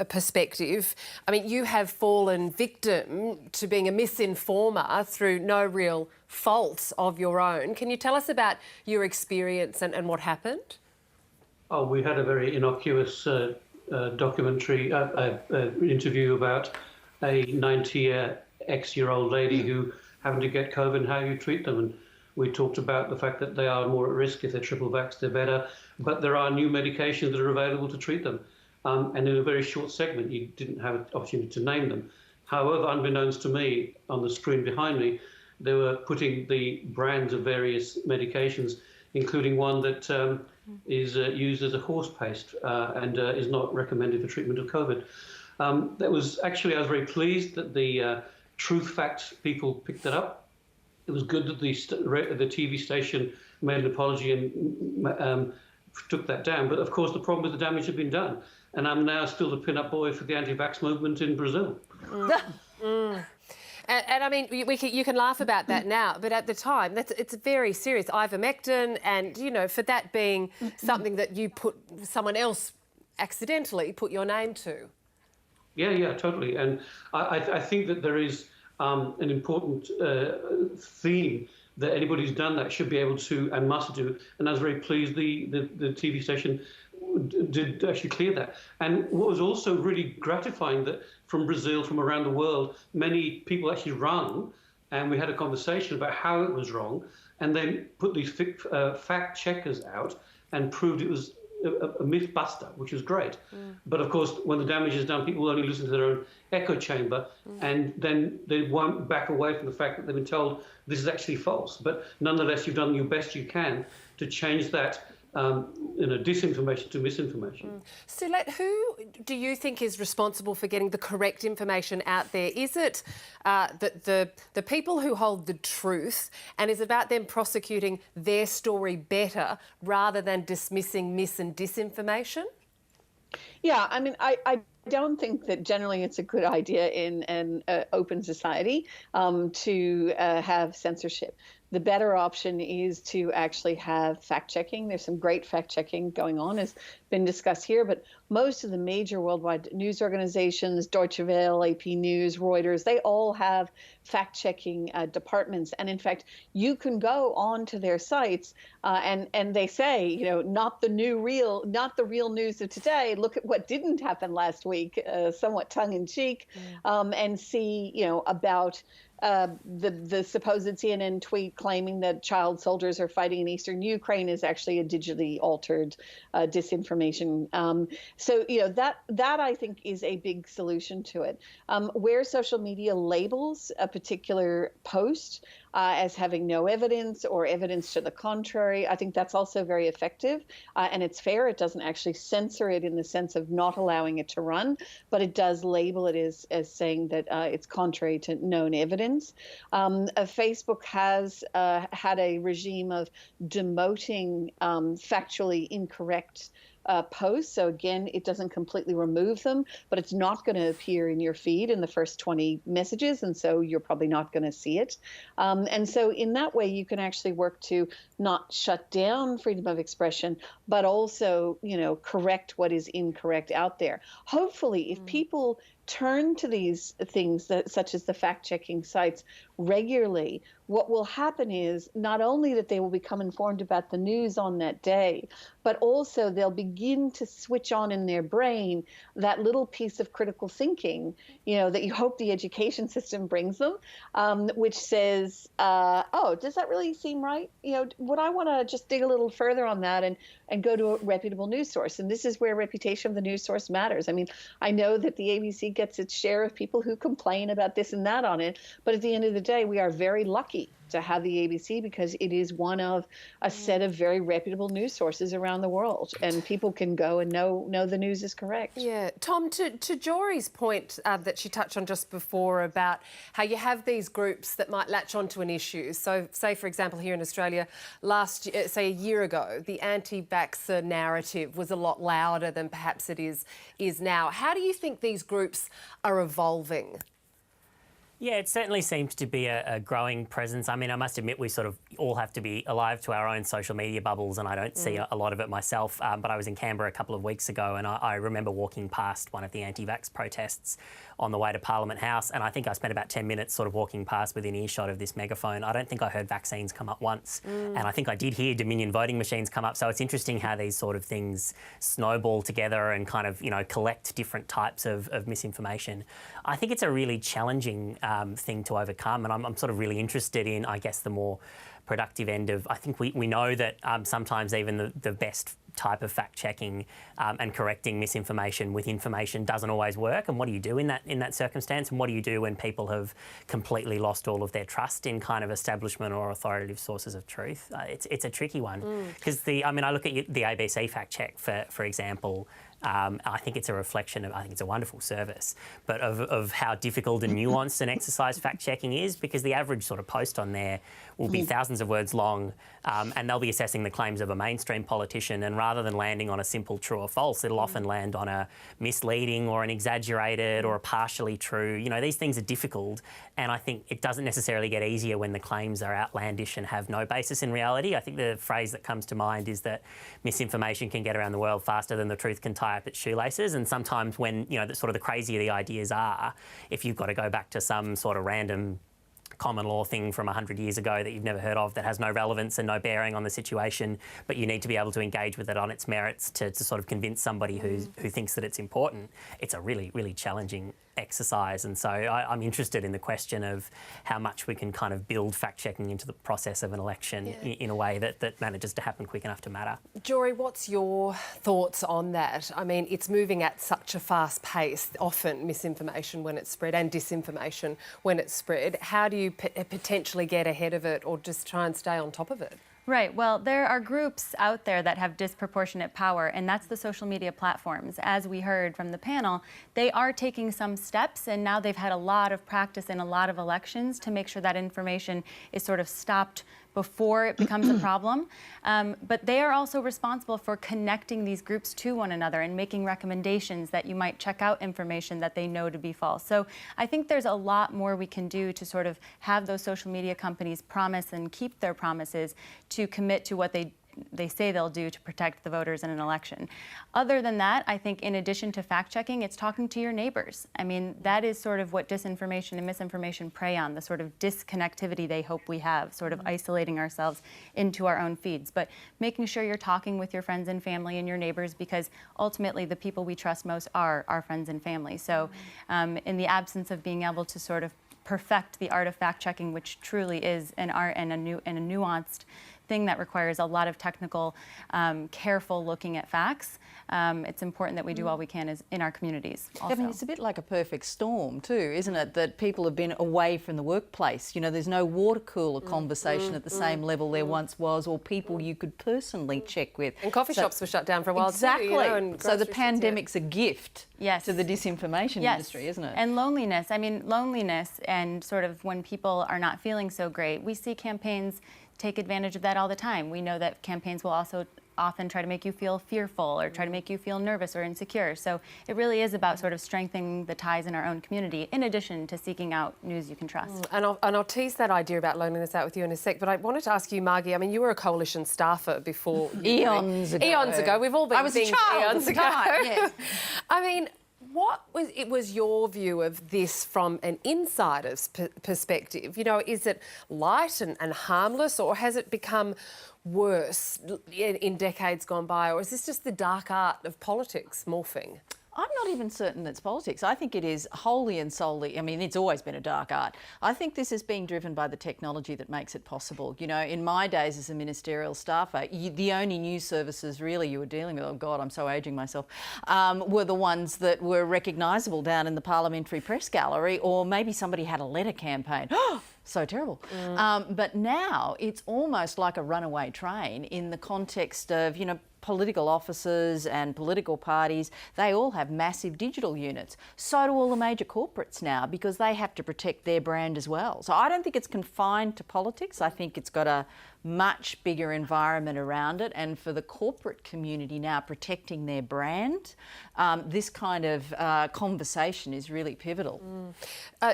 perspective, you have fallen victim to being a misinformer through no real fault of your own. Can you tell us about your experience and what happened? Oh, we had a very innocuous documentary interview about a 90-year-old lady who happened to get COVID and how you treat them. And we talked about the fact that they are more at risk. If they're triple vaxxed, they're better. But there are new medications that are available to treat them. And in a very short segment, you didn't have an opportunity to name them. However, unbeknownst to me, on the screen behind me, they were putting the brands of various medications, including one that is used as a horse paste and is not recommended for treatment of COVID. That was actually, I was very pleased that the Truth Facts people picked that up. It was good that the TV station made an apology and took that down. But of course, the problem is the damage had been done. And I'm now still the pin-up boy for the anti-vax movement in Brazil. And I mean, you can laugh about that now, but at the time, it's very serious. Ivermectin, and, you know, for that being something that someone else accidentally put your name to. Yeah, totally. And I think that there is an important theme that anybody who's done that should be able to and must do. And I was very pleased the TV station did actually clear that. And what was also really gratifying that from Brazil, from around the world, many people actually rung, and we had a conversation about how it was wrong, and then put these fact checkers out and proved it was a myth buster, which was great. But of course, when the damage is done, people only listen to their own echo chamber, and then they won't back away from the fact that they've been told this is actually false. But nonetheless, you've done your best you can to change that disinformation to misinformation. Sulette, who do you think is responsible for getting the correct information out there? Is it the people who hold the truth, and is it about them prosecuting their story better rather than dismissing mis and disinformation? Yeah, I mean, I don't think that generally it's a good idea in an open society to have censorship. The better option is to actually have fact-checking. There's some great fact-checking going on, as been discussed here, but most of the major worldwide news organizations, Deutsche Welle, AP News, Reuters, they all have fact-checking departments. And in fact, you can go onto their sites and they say, you know, not the real news of today. Look at what didn't happen last week, somewhat tongue-in-cheek, and see, you know, about the supposed CNN tweet claiming that child soldiers are fighting in eastern Ukraine is actually a digitally altered disinformation. So, you know, that I think is a big solution to it. Where social media labels a particular post as having no evidence or evidence to the contrary, I think that's also very effective. And it's fair. It doesn't actually censor it in the sense of not allowing it to run, but it does label it as saying that it's contrary to known evidence. Facebook has had a regime of demoting factually incorrect posts. So again, it doesn't completely remove them, but it's not going to appear in your feed in the first 20 messages, and so you're probably not going to see it. And so in that way, you can actually work to not shut down freedom of expression, but also, you know, correct what is incorrect out there. Hopefully, if people turn to these things such as the fact-checking sites regularly, what will happen is not only that they will become informed about the news on that day, but also they'll begin to switch on in their brain that little piece of critical thinking, you know, that you hope the education system brings them, which says, oh, does that really seem right? You know, would I want to just dig a little further on that and go to a reputable news source? And this is where reputation of the news source matters. I mean, I know that the ABC gets its share of people who complain about this and that on it, but at the end of the day, we are very lucky to have the ABC because it is one of a set of very reputable news sources around the world, and people can go and know the news is correct. Yeah. Tom, to Jory's point that she touched on just before about how you have these groups that might latch onto an issue. So say, for example, here in Australia, a year ago, the anti-vaxxer narrative was a lot louder than perhaps it is now. How do you think these groups are evolving? Yeah, it certainly seems to be a growing presence. I mean, I must admit we sort of all have to be alive to our own social media bubbles, and I don't see a lot of it myself. But I was in Canberra a couple of weeks ago, and I remember walking past one of the anti-vax protests on the way to Parliament House, and I think I spent about 10 minutes sort of walking past within earshot of this megaphone. I don't think I heard vaccines come up once, and I think I did hear Dominion voting machines come up. So it's interesting how these sort of things snowball together and kind of, you know, collect different types of misinformation. I think it's a really challenging thing to overcome, and I'm sort of really interested in, I guess, the more productive end of, I think we know that sometimes even the best type of fact-checking and correcting misinformation with information doesn't always work. And what do you do in that circumstance? And what do you do when people have completely lost all of their trust in kind of establishment or authoritative sources of truth? It's a tricky one because I look at the ABC fact-check for example. I think it's a reflection of, I think it's a wonderful service, but of how difficult and nuanced an exercise fact-checking is, because the average sort of post on there will be thousands of words long, and they'll be assessing the claims of a mainstream politician, and rather than landing on a simple true or false, it'll often land on a misleading or an exaggerated or a partially true. You know, these things are difficult, and I think it doesn't necessarily get easier when the claims are outlandish and have no basis in reality. I think the phrase that comes to mind is that misinformation can get around the world faster than the truth can tie up its shoelaces, and sometimes when, you know, the crazier the ideas are, if you've got to go back to some sort of random common law thing from 100 years ago that you've never heard of that has no relevance and no bearing on the situation, but you need to be able to engage with it on its merits to sort of convince somebody who thinks that it's important, it's a really, really challenging exercise. And so I'm interested in the question of how much we can kind of build fact-checking into the process of an election in a way that manages to happen quick enough to matter. Jory, what's your thoughts on that? I mean, it's moving at such a fast pace, often misinformation when it's spread and disinformation when it's spread. How do you potentially get ahead of it or just try and stay on top of it? Right. Well, there are groups out there that have disproportionate power, and that's the social media platforms. As we heard from the panel, they are taking some steps, and now they've had a lot of practice in a lot of elections to make sure that information is sort of stopped before it becomes a problem. But they are also responsible for connecting these groups to one another and making recommendations that you might check out information that they know to be false. So I think there's a lot more we can do to sort of have those social media companies promise and keep their promises to commit to what they say they'll do to protect the voters in an election. Other than that, I think in addition to fact-checking, it's talking to your neighbors. I mean, that is sort of what disinformation and misinformation prey on, the sort of disconnectivity they hope we have, sort of isolating ourselves into our own feeds. But making sure you're talking with your friends and family and your neighbors, because ultimately the people we trust most are our friends and family. So in the absence of being able to sort of perfect the art of fact-checking, which truly is an art and a nuanced thing that requires a lot of technical, careful looking at facts. It's important that we do all we can in our communities also. I mean, it's a bit like a perfect storm too, isn't it? That people have been away from the workplace. You know, there's no water cooler conversation at the same level there once was, or people you could personally check with. And coffee shops were shut down for a while exactly. too. You know, and so the pandemic's a gift to the disinformation industry, isn't it? And loneliness. I mean, loneliness and sort of when people are not feeling so great, we see campaigns take advantage of that all the time. We know that campaigns will also often try to make you feel fearful or try to make you feel nervous or insecure. So it really is about sort of strengthening the ties in our own community, in addition to seeking out news you can trust. And I'll tease that idea about loneliness out with you in a sec, but I wanted to ask you, Margie, I mean, you were a coalition staffer before... Eons ago. Eons ago. We've all been I was a child eons at the ago. time, yes. I mean, what was your view of this from an insider's perspective? You know, is it light and harmless, or has it become worse in decades gone by, or is this just the dark art of politics morphing? I'm not even certain it's politics. I think it is wholly and solely, I mean, it's always been a dark art. I think this is being driven by the technology that makes it possible. You know, in my days as a ministerial staffer, the only news services really you were dealing with, oh God, I'm so ageing myself, were the ones that were recognisable down in the parliamentary press gallery, or maybe somebody had a letter campaign. So terrible. But now it's almost like a runaway train in the context of, you know, political offices and political parties. They all have massive digital units. So do all the major corporates now, because they have to protect their brand as well. So I don't think it's confined to politics. I think it's got a much bigger environment around it, and for the corporate community now protecting their brand, this kind of conversation is really pivotal.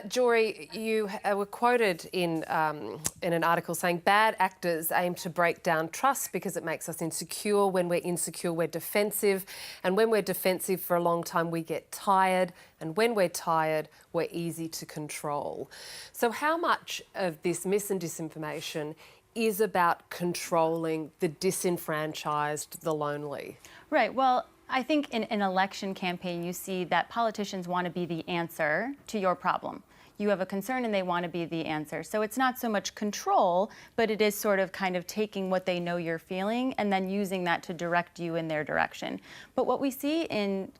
Jory, you were quoted in an article saying bad actors aim to break down trust because it makes us insecure. When we're insecure, we're defensive, and when we're defensive for a long time, we get tired, and when we're tired, we're easy to control. So how much of this mis and disinformation is about controlling the disenfranchised, the lonely? Right. Well, I think in an election campaign, you see that politicians want to be the answer to your problem. you have a concern and they want to be the answer. So it's not so much control, but it is sort of kind of taking what they know you're feeling and then using that to direct you in their direction. But what we see in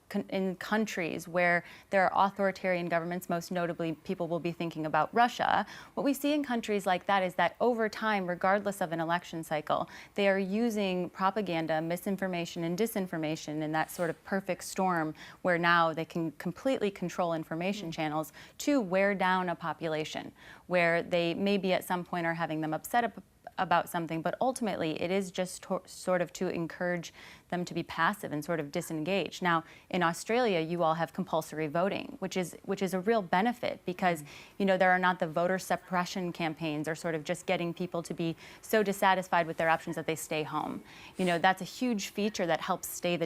countries where there are authoritarian governments, most notably people will be thinking about Russia, what we see in countries like that is that over time, regardless of an election cycle, they are using propaganda, misinformation, and disinformation in that sort of perfect storm where now they can completely control information channels to wear down a population, where they maybe at some point are having them upset about something, but ultimately it is just sort of to encourage them to be passive and sort of disengage. Now, in Australia, you all have compulsory voting, which is a real benefit because, you know, there are not the voter suppression campaigns or sort of just getting people to be so dissatisfied with their options that they stay home. You know, that's a huge feature that helps stay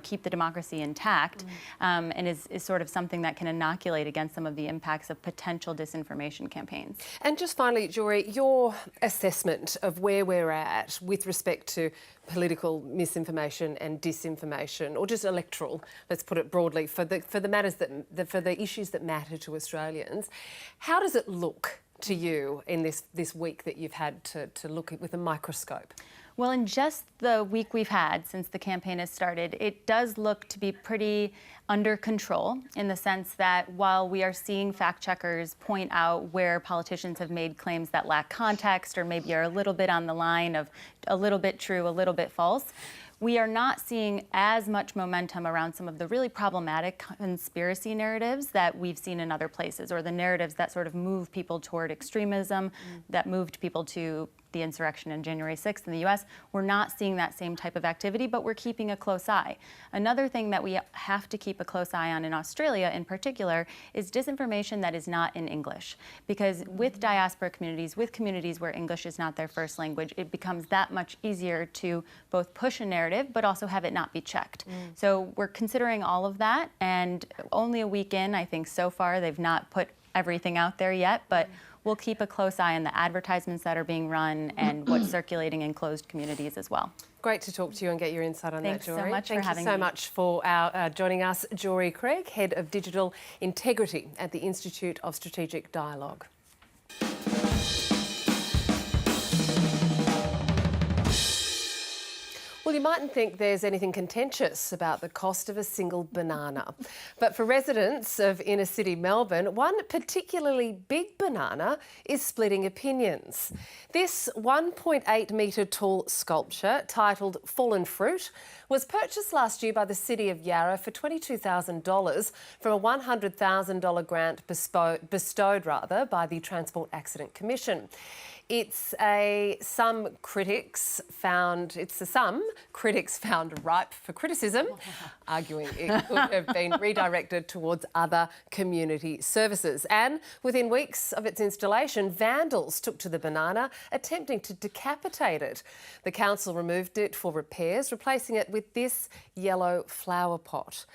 keep the democracy intact, and is sort of something that can inoculate against some of the impacts of potential disinformation campaigns. And just finally, Jory, your assessment of where we're at with respect to political misinformation and disinformation, or just electoral, let's put it broadly, for the matters for the issues that matter to Australians. How does it look to you in this week that you've had to look at with a microscope? Well, in just the week we've had since the campaign has started, it does look to be pretty under control in the sense that while we are seeing fact checkers point out where politicians have made claims that lack context or maybe are a little bit on the line of a little bit true, a little bit false, we are not seeing as much momentum around some of the really problematic conspiracy narratives that we've seen in other places, or the narratives that sort of move people toward extremism, that moved people to the insurrection on January 6th in the US. We're not seeing that same type of activity, but we're keeping a close eye. Another thing that we have to keep a close eye on in Australia in particular is disinformation that is not in English. Because with diaspora communities, with communities where English is not their first language, it becomes that much easier to both push a narrative, but also have it not be checked. So we're considering all of that, and only a week in, I think so far, they've not put everything out there yet, but we'll keep a close eye on the advertisements that are being run and what's circulating in closed communities as well. Great to talk to you and get your insight on Thanks that, Jory. So much for having me. Thank you so much for joining us, Jory Craig, Head of Digital Integrity at the Institute of Strategic Dialogue. Well, you mightn't think there's anything contentious about the cost of a single banana. But for residents of inner city Melbourne, one particularly big banana is splitting opinions. This 1.8 metre tall sculpture, titled Fallen Fruit, was purchased last year by the City of Yarra for $22,000 from a $100,000 grant bestowed by the Transport Accident Commission. It's some critics found ripe for criticism, arguing it could have been redirected towards other community services. And within weeks of its installation, vandals took to the banana, attempting to decapitate it. The council removed it for repairs, replacing it with this yellow flower pot.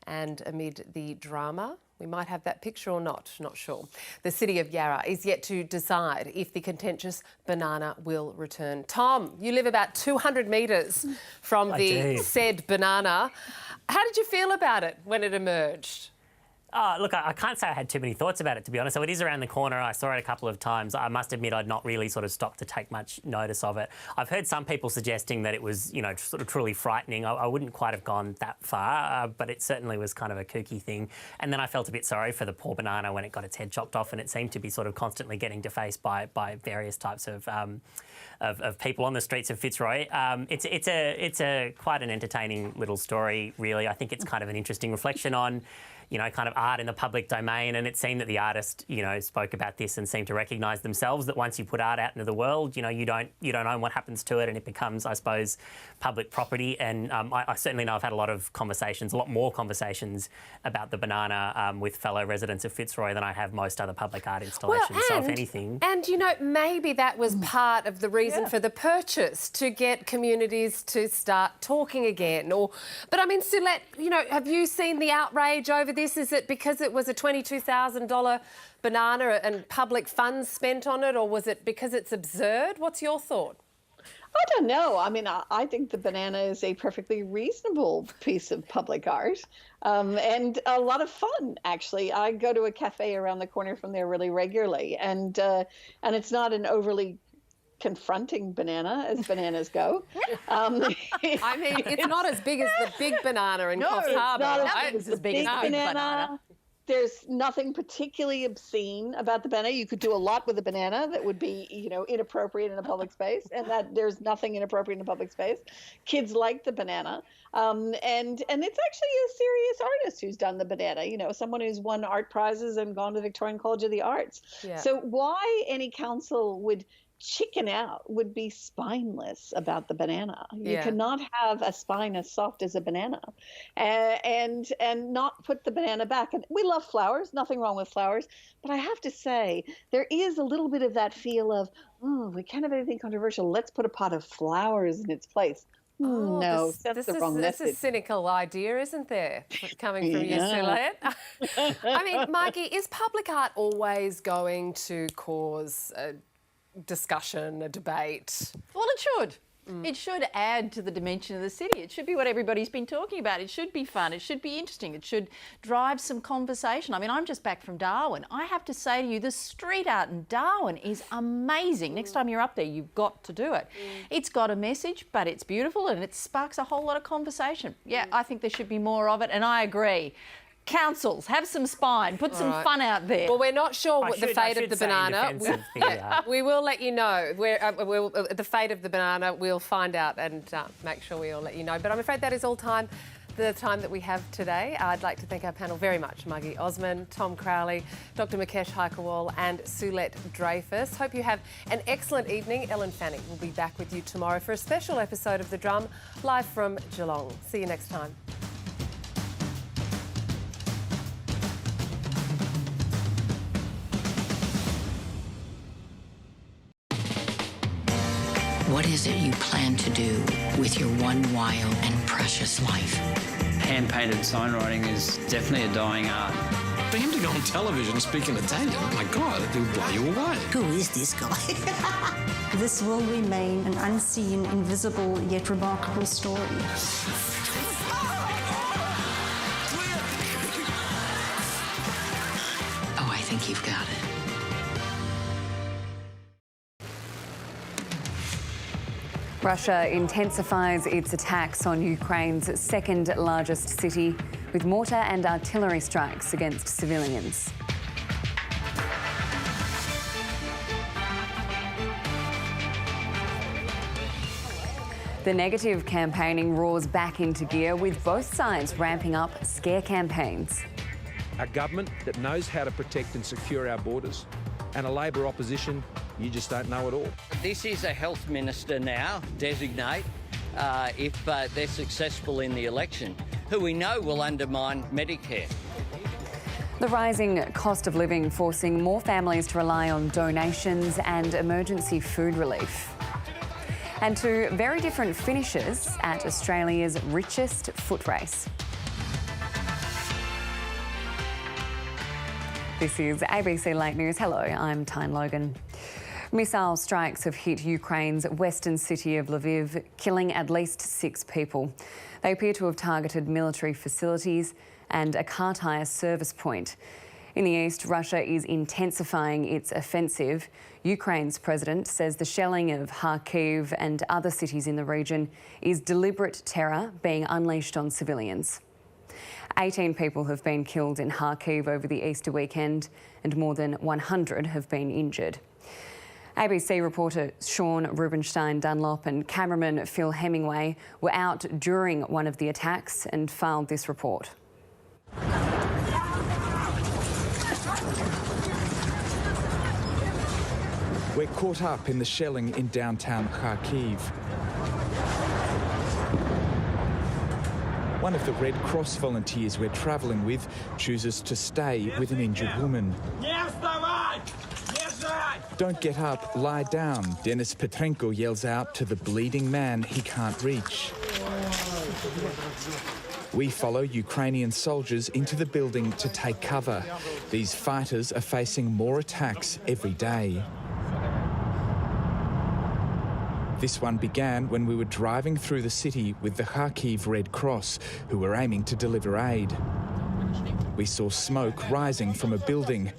And amid the drama, we might have that picture or not sure. The City of Yarra is yet to decide if the contentious banana will return. Tom, you live about 200 metres from the said banana. How did you feel about it when it emerged? Look, I can't say I had too many thoughts about it, to be honest. So it is around the corner. I saw it a couple of times. I must admit I'd not really sort of stopped to take much notice of it. I've heard some people suggesting that it was, you know, sort of truly frightening. I wouldn't quite have gone that far, but it certainly was kind of a kooky thing. And then I felt a bit sorry for the poor banana when it got its head chopped off, and it seemed to be sort of constantly getting defaced by various types of people on the streets of Fitzroy. It's a quite an entertaining little story, really. I think it's kind of an interesting reflection on, you know, kind of art in the public domain, and it seemed that the artist, you know, spoke about this and seemed to recognise themselves that once you put art out into the world, you know, you don't own what happens to it, and it becomes, I suppose, public property. And I certainly know I've had a lot more conversations about the banana with fellow residents of Fitzroy than I have most other public art installations. Well, so if anything, and you know, maybe that was part of the reason for the purchase, to get communities to start talking again. But I mean, Silette, you know, have you seen the outrage over this? Is it because it was a $22,000 banana and public funds spent on it, or was it because it's absurd? What's your thought? I don't know. I mean, I think the banana is a perfectly reasonable piece of public art, and a lot of fun, actually. I go to a cafe around the corner from there really regularly, and it's not an overly confronting banana as bananas go. I mean, it's not as big as the big banana in Coffs Harbour. It's not as big as the big banana. There's nothing particularly obscene about the banana. You could do a lot with a banana that would be, inappropriate in a public space, and that there's nothing inappropriate in a public space. Kids like the banana, and it's actually a serious artist who's done the banana. Someone who's won art prizes and gone to Victorian College of the Arts. Yeah. So why any council would chicken out would be spineless about the banana. You cannot have a spine as soft as a banana, and not put the banana back. And we love flowers, nothing wrong with flowers, but I have to say there is a little bit of that feel of, we can't have anything controversial. Let's put a pot of flowers in its place. No, that's the wrong message. This is a cynical idea, isn't there, coming from you, Sulette? I mean, Margie, is public art always going to cause a discussion, a debate? Well, it should. It should add to the dimension of the city. It should be what everybody's been talking about. It should be fun. It should be interesting. It should drive some conversation. I mean, I'm just back from Darwin. I have to say to you, the street art in Darwin is amazing. Next time you're up there, you've got to do it. It's got a message, but it's beautiful and it sparks a whole lot of conversation. Yeah, I think there should be more of it, and I agree. Councils, have some spine, put some fun out there. Well, we're not sure what the fate of the banana. We will let you know. The fate of the banana, we'll find out and make sure we all let you know. But I'm afraid that is all the time that we have today. I'd like to thank our panel very much, Margie Osmond, Tom Crowley, Dr Mukesh Haikerwal and Sulette Dreyfus. Hope you have an excellent evening. Ellen Fanning will be back with you tomorrow for a special episode of The Drum, live from Geelong. See you next time. What is it you plan to do with your one wild and precious life? Hand-painted sign writing is definitely a dying art. For him to go on television speaking Italian, my God, it will blow you away. Who is this guy? This will remain an unseen, invisible, yet remarkable story. Oh, I think you've got it. Russia intensifies its attacks on Ukraine's second largest city with mortar and artillery strikes against civilians. The negative campaigning roars back into gear with both sides ramping up scare campaigns. A government that knows how to protect and secure our borders, and a Labor opposition you just don't know at all. This is a health minister now, designate, if they're successful in the election, who we know will undermine Medicare. The rising cost of living forcing more families to rely on donations and emergency food relief. And two very different finishes at Australia's richest foot race. This is ABC Late News. Hello, I'm Tyne Logan. Missile strikes have hit Ukraine's western city of Lviv, killing at least 6 people. They appear to have targeted military facilities and a car tyre service point. In the east, Russia is intensifying its offensive. Ukraine's president says the shelling of Kharkiv and other cities in the region is deliberate terror being unleashed on civilians. 18 people have been killed in Kharkiv over the Easter weekend and more than 100 have been injured. ABC reporter Sean Rubenstein-Dunlop and cameraman Phil Hemingway were out during one of the attacks and filed this report. We're caught up in the shelling in downtown Kharkiv. One of the Red Cross volunteers we're travelling with chooses to stay with an injured woman. Don't get up, lie down, Denis Petrenko yells out to the bleeding man he can't reach. We follow Ukrainian soldiers into the building to take cover. These fighters are facing more attacks every day. This one began when we were driving through the city with the Kharkiv Red Cross, who were aiming to deliver aid. We saw smoke rising from a building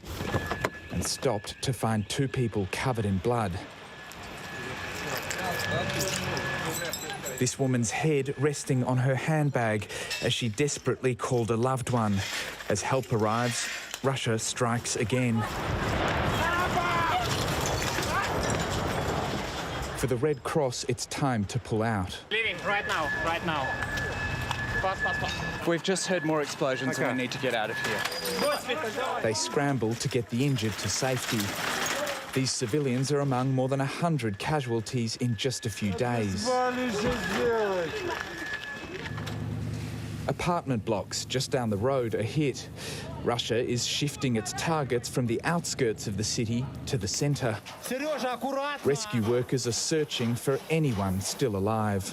and stopped to find 2 people covered in blood. This woman's head resting on her handbag as she desperately called a loved one. As help arrives, Russia strikes again. For the Red Cross, it's time to pull out. Leaving right now. We've just heard more explosions and we need to get out of here. They scramble to get the injured to safety. These civilians are among more than 100 casualties in just a few days. Apartment blocks just down the road are hit. Russia is shifting its targets from the outskirts of the city to the centre. Rescue workers are searching for anyone still alive.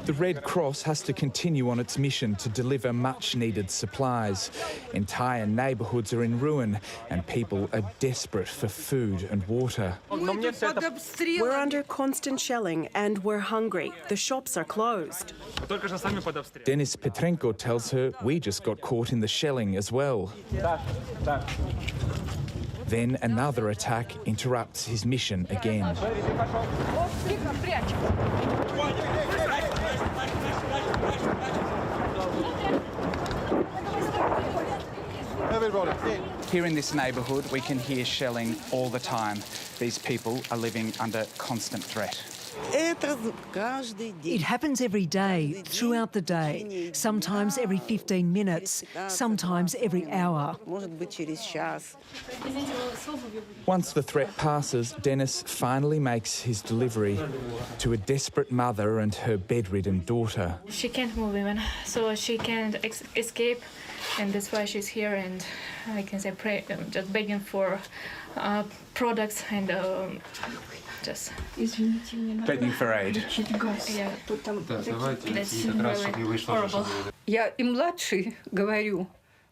The Red Cross has to continue on its mission to deliver much-needed supplies. Entire neighbourhoods are in ruin and people are desperate for food and water. We're under constant shelling and we're hungry. The shops are closed. Denis Petrenko tells her we just got caught in the shelling as well. Then another attack interrupts his mission again. Here in this neighbourhood, we can hear shelling all the time. These people are living under constant threat. It happens every day, throughout the day, sometimes every 15 minutes, sometimes every hour. Once the threat passes, Denis finally makes his delivery to a desperate mother and her bedridden daughter. She can't move even, so she can't escape, and that's why she's here, and I can say just begging for products and just begging for aid. Yeah, that's really horrible.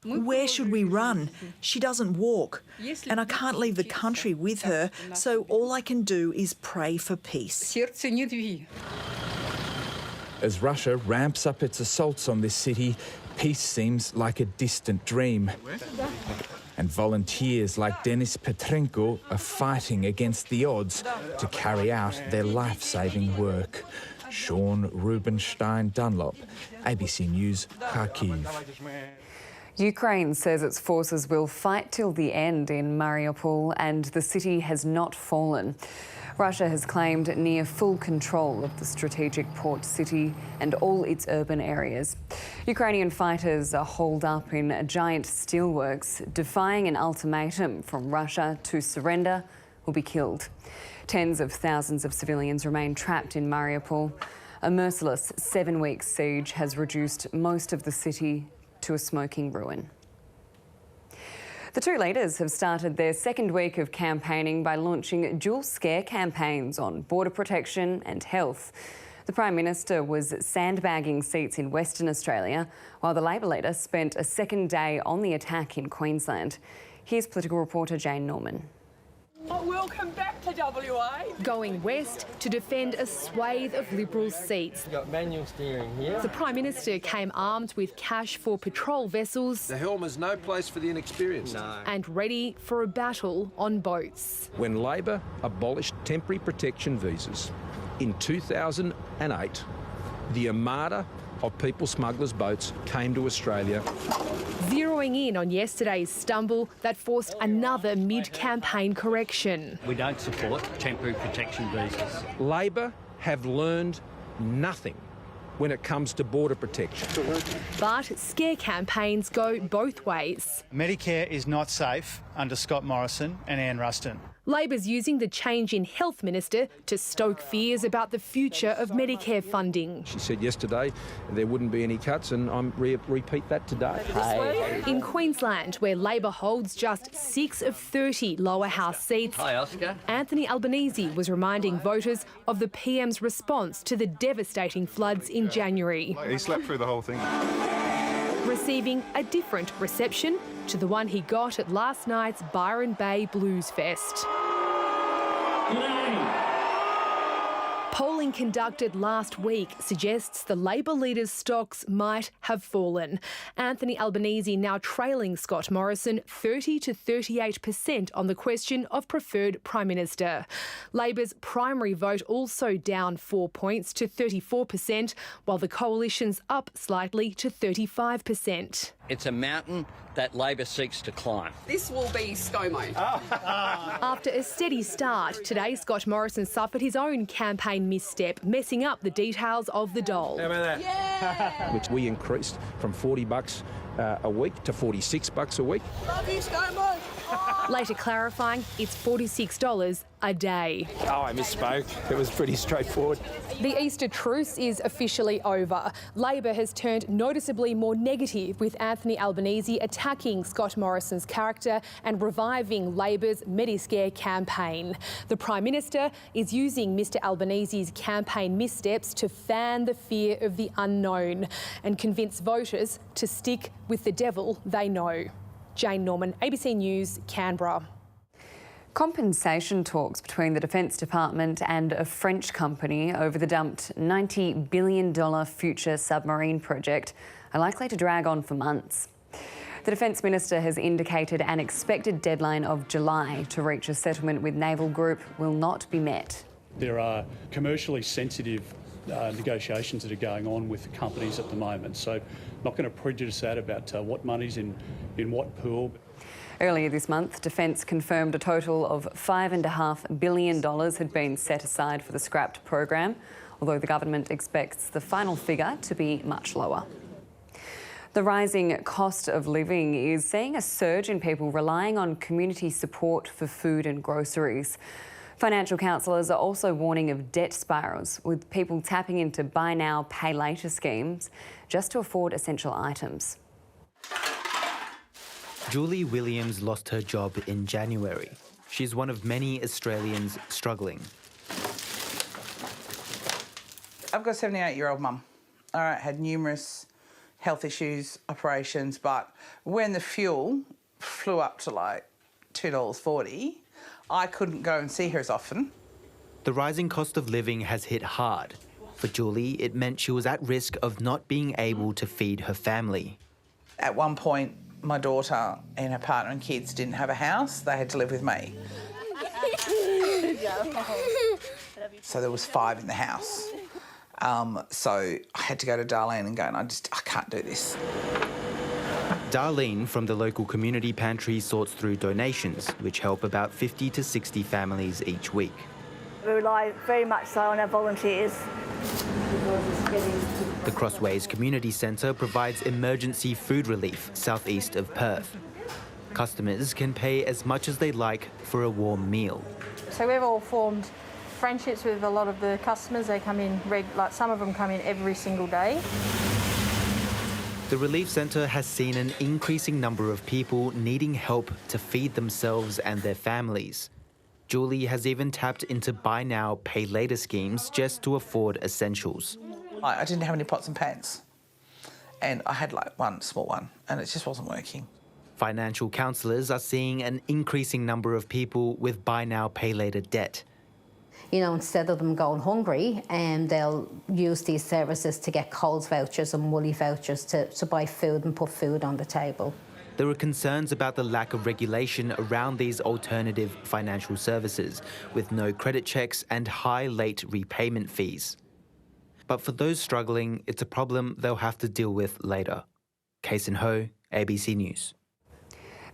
Where should we run? She doesn't walk, and I can't leave the country with her, so all I can do is pray for peace. As Russia ramps up its assaults on this city, peace seems like a distant dream. And volunteers like Denis Petrenko are fighting against the odds to carry out their life-saving work. Sean Rubenstein Dunlop, ABC News, Kharkiv. Ukraine says its forces will fight till the end in Mariupol and the city has not fallen. Russia has claimed near full control of the strategic port city and all its urban areas. Ukrainian fighters are holed up in giant steelworks, defying an ultimatum from Russia to surrender or be killed. Tens of thousands of civilians remain trapped in Mariupol. A merciless 7-week siege has reduced most of the city to a smoking ruin. The two leaders have started their second week of campaigning by launching dual scare campaigns on border protection and health. The Prime Minister was sandbagging seats in Western Australia, while the Labor leader spent a second day on the attack in Queensland. Here's political reporter Jane Norman. Welcome back to WA. Going west to defend a swathe of Liberals seats. We've got manual steering here. The Prime Minister came armed with cash for patrol vessels. The helm is no place for the inexperienced. No. And ready for a battle on boats. When Labor abolished temporary protection visas in 2008, the armada of people smugglers' boats came to Australia. Zeroing in on yesterday's stumble that forced another mid-campaign correction. We don't support temporary protection visas. Labor have learned nothing when it comes to border protection. But scare campaigns go both ways. Medicare is not safe under Scott Morrison and Anne Ruston. Labor's using the change in Health Minister to stoke fears about the future of Medicare funding. She said yesterday there wouldn't be any cuts, and I repeat that today. In Queensland, where Labor holds just 6 of 30 lower house seats, Hi, Oscar. Anthony Albanese was reminding voters of the PM's response to the devastating floods in January. He slept through the whole thing. Receiving a different reception to the one he got at last night's Byron Bay Blues Fest. Polling conducted last week suggests the Labor leader's stocks might have fallen. Anthony Albanese now trailing Scott Morrison 30 to 38% on the question of preferred Prime Minister. Labor's primary vote also down 4 points to 34%, while the coalition's up slightly to 35%. It's a mountain that Labor seeks to climb. This will be ScoMo. After a steady start, today Scott Morrison suffered his own campaign misstep, messing up the details of the dole. How about that? Yeah. Which we increased from $40 a week to $46 a week. Love you, ScoMo. Later clarifying it's $46 a day. Oh, I misspoke. It was pretty straightforward. The Easter truce is officially over. Labor has turned noticeably more negative, with Anthony Albanese attacking Scott Morrison's character and reviving Labor's Mediscare campaign. The Prime Minister is using Mr Albanese's campaign missteps to fan the fear of the unknown and convince voters to stick with the devil they know. Jane Norman, ABC News, Canberra. Compensation talks between the Defence Department and a French company over the dumped $90 billion future submarine project are likely to drag on for months. The Defence Minister has indicated an expected deadline of July to reach a settlement with Naval Group will not be met. There are commercially sensitive negotiations that are going on with companies at the moment, so not going to prejudice that about what money's in what pool. Earlier this month, Defence confirmed a total of $5.5 billion had been set aside for the scrapped program, although the government expects the final figure to be much lower. The rising cost of living is seeing a surge in people relying on community support for food and groceries. Financial counsellors are also warning of debt spirals, with people tapping into buy now, pay later schemes just to afford essential items. Julie Williams lost her job in January. She's one of many Australians struggling. I've got a 78-year-old mum. All right, had numerous health issues, operations, but when the fuel flew up to like $2.40, I couldn't go and see her as often. The rising cost of living has hit hard. For Julie, it meant she was at risk of not being able to feed her family. At one point, my daughter and her partner and kids didn't have a house. They had to live with me. So there was 5 in the house. So I had to go to Darlene and go, I can't do this. Darlene from the local community pantry sorts through donations, which help about 50 to 60 families each week. We rely very much so on our volunteers. The Crossways Community Centre provides emergency food relief southeast of Perth. Customers can pay as much as they like for a warm meal. So we've all formed friendships with a lot of the customers. They come in, some of them come in every single day. The Relief Centre has seen an increasing number of people needing help to feed themselves and their families. Julie has even tapped into buy now, pay later schemes just to afford essentials. I didn't have any pots and pans, and I had like one small one, and it just wasn't working. Financial counsellors are seeing an increasing number of people with buy now, pay later debt. You know, instead of them going hungry, they'll use these services to get Coles vouchers and Woolly vouchers to buy food and put food on the table. There are concerns about the lack of regulation around these alternative financial services, with no credit checks and high late repayment fees. But for those struggling, it's a problem they'll have to deal with later. Kason Ho, ABC News.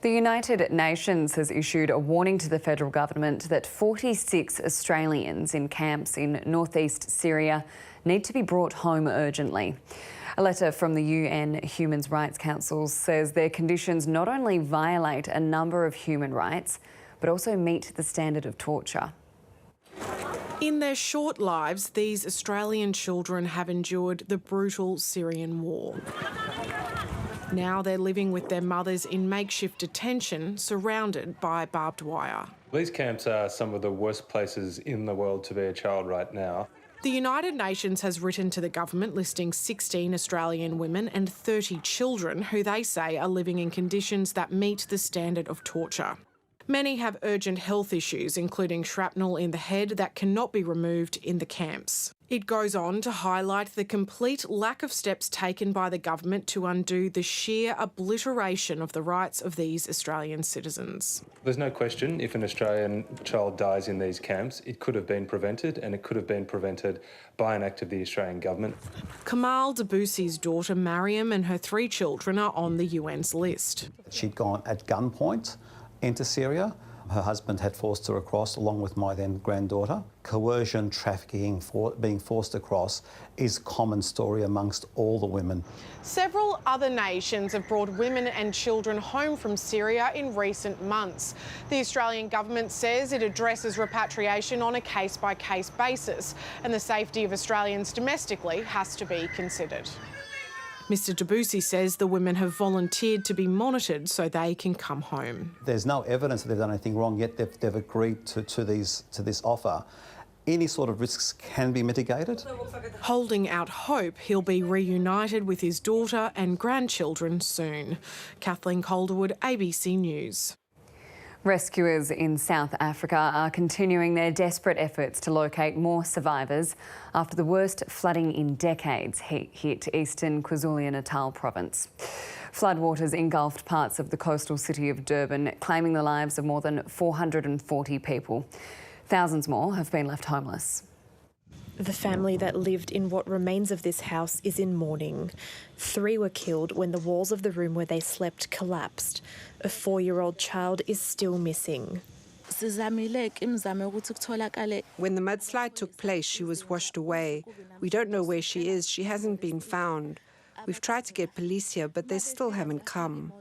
The United Nations has issued a warning to the federal government that 46 Australians in camps in northeast Syria need to be brought home urgently. A letter from the UN Human Rights Council says their conditions not only violate a number of human rights, but also meet the standard of torture. In their short lives, these Australian children have endured the brutal Syrian war. Now they're living with their mothers in makeshift detention, surrounded by barbed wire. These camps are some of the worst places in the world to be a child right now. The United Nations has written to the government listing 16 Australian women and 30 children who they say are living in conditions that meet the standard of torture. Many have urgent health issues, including shrapnel in the head that cannot be removed in the camps. It goes on to highlight the complete lack of steps taken by the government to undo the sheer obliteration of the rights of these Australian citizens. There's no question if an Australian child dies in these camps, it could have been prevented, and it could have been prevented by an act of the Australian government. Kamal Debussi's daughter Mariam and her 3 children are on the UN's list. She'd gone at gunpoint into Syria. Her husband had forced her across, along with my then granddaughter. Coercion, trafficking, being forced across is a common story amongst all the women. Several other nations have brought women and children home from Syria in recent months. The Australian government says it addresses repatriation on a case-by-case basis, and the safety of Australians domestically has to be considered. Mr Debussi says the women have volunteered to be monitored so they can come home. There's no evidence that they've done anything wrong, yet they've agreed to this offer. Any sort of risks can be mitigated. Holding out hope he'll be reunited with his daughter and grandchildren soon. Kathleen Calderwood, ABC News. Rescuers in South Africa are continuing their desperate efforts to locate more survivors after the worst flooding in decades hit eastern KwaZulu-Natal province. Floodwaters engulfed parts of the coastal city of Durban, claiming the lives of more than 440 people. Thousands more have been left homeless. The family that lived in what remains of this house is in mourning. 3 were killed when the walls of the room where they slept collapsed. A 4-year-old child is still missing. When the mudslide took place, she was washed away. We don't know where she is. She hasn't been found. We've tried to get police here, but they still haven't come.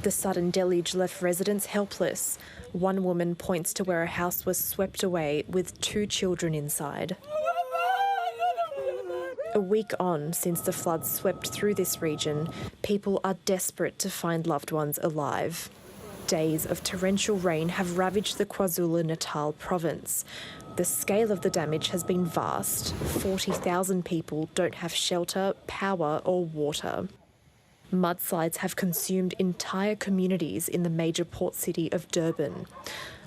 The sudden deluge left residents helpless. One woman points to where a house was swept away with 2 children inside. A week on since the floods swept through this region, people are desperate to find loved ones alive. Days of torrential rain have ravaged the KwaZulu-Natal province. The scale of the damage has been vast. 40,000 people don't have shelter, power or water. Mudslides have consumed entire communities in the major port city of Durban.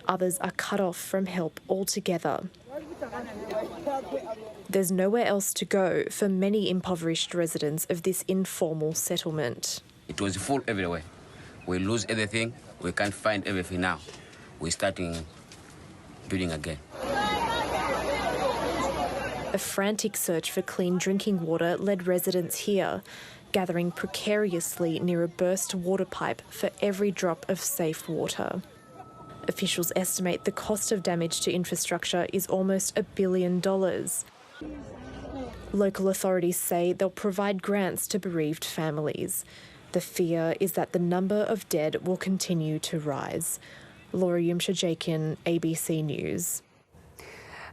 Others are cut off from help altogether. There's nowhere else to go for many impoverished residents of this informal settlement. It was full everywhere. We lose everything. We can't find everything now. We're starting building again. A frantic search for clean drinking water led residents here, gathering precariously near a burst water pipe for every drop of safe water. Officials estimate the cost of damage to infrastructure is almost $1 billion. Local authorities say they'll provide grants to bereaved families. The fear is that the number of dead will continue to rise. Laura Yumsha-Jakin, ABC News.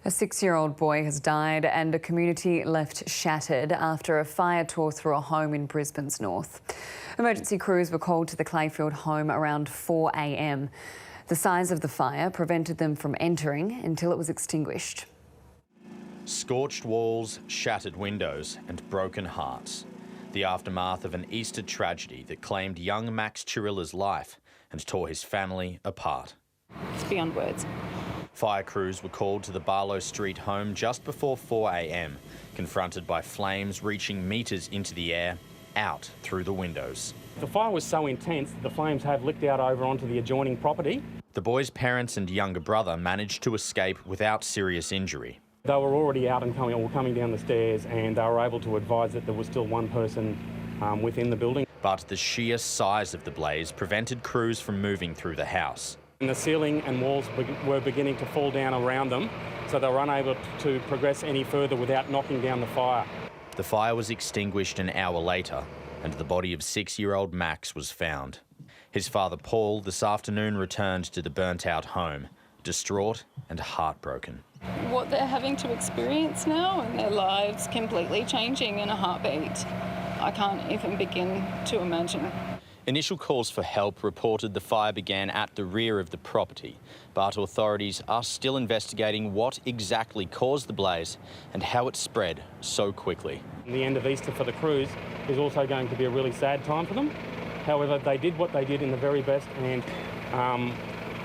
A 6-year-old boy has died and a community left shattered after a fire tore through a home in Brisbane's north. Emergency crews were called to the Clayfield home around 4 a.m. The size of the fire prevented them from entering until it was extinguished. Scorched walls, shattered windows and broken hearts. The aftermath of an Easter tragedy that claimed young Max Chirilla's life and tore his family apart. It's beyond words. Fire crews were called to the Barlow Street home just before 4 a.m, confronted by flames reaching metres into the air, out through the windows. The fire was so intense that the flames have licked out over onto the adjoining property. The boy's parents and younger brother managed to escape without serious injury. They were already out and coming down the stairs, and they were able to advise that there was still one person within the building. But the sheer size of the blaze prevented crews from moving through the house. And the ceiling and walls were beginning to fall down around them, so they were unable to progress any further without knocking down the fire. The fire was extinguished an hour later, and the body of 6-year-old Max was found. His father Paul this afternoon returned to the burnt-out home, distraught and heartbroken. What they're having to experience now and their lives completely changing in a heartbeat, I can't even begin to imagine. Initial calls for help reported the fire began at the rear of the property, but authorities are still investigating what exactly caused the blaze and how it spread so quickly. The end of Easter for the crews is also going to be a really sad time for them. However, they did what they did in the very best and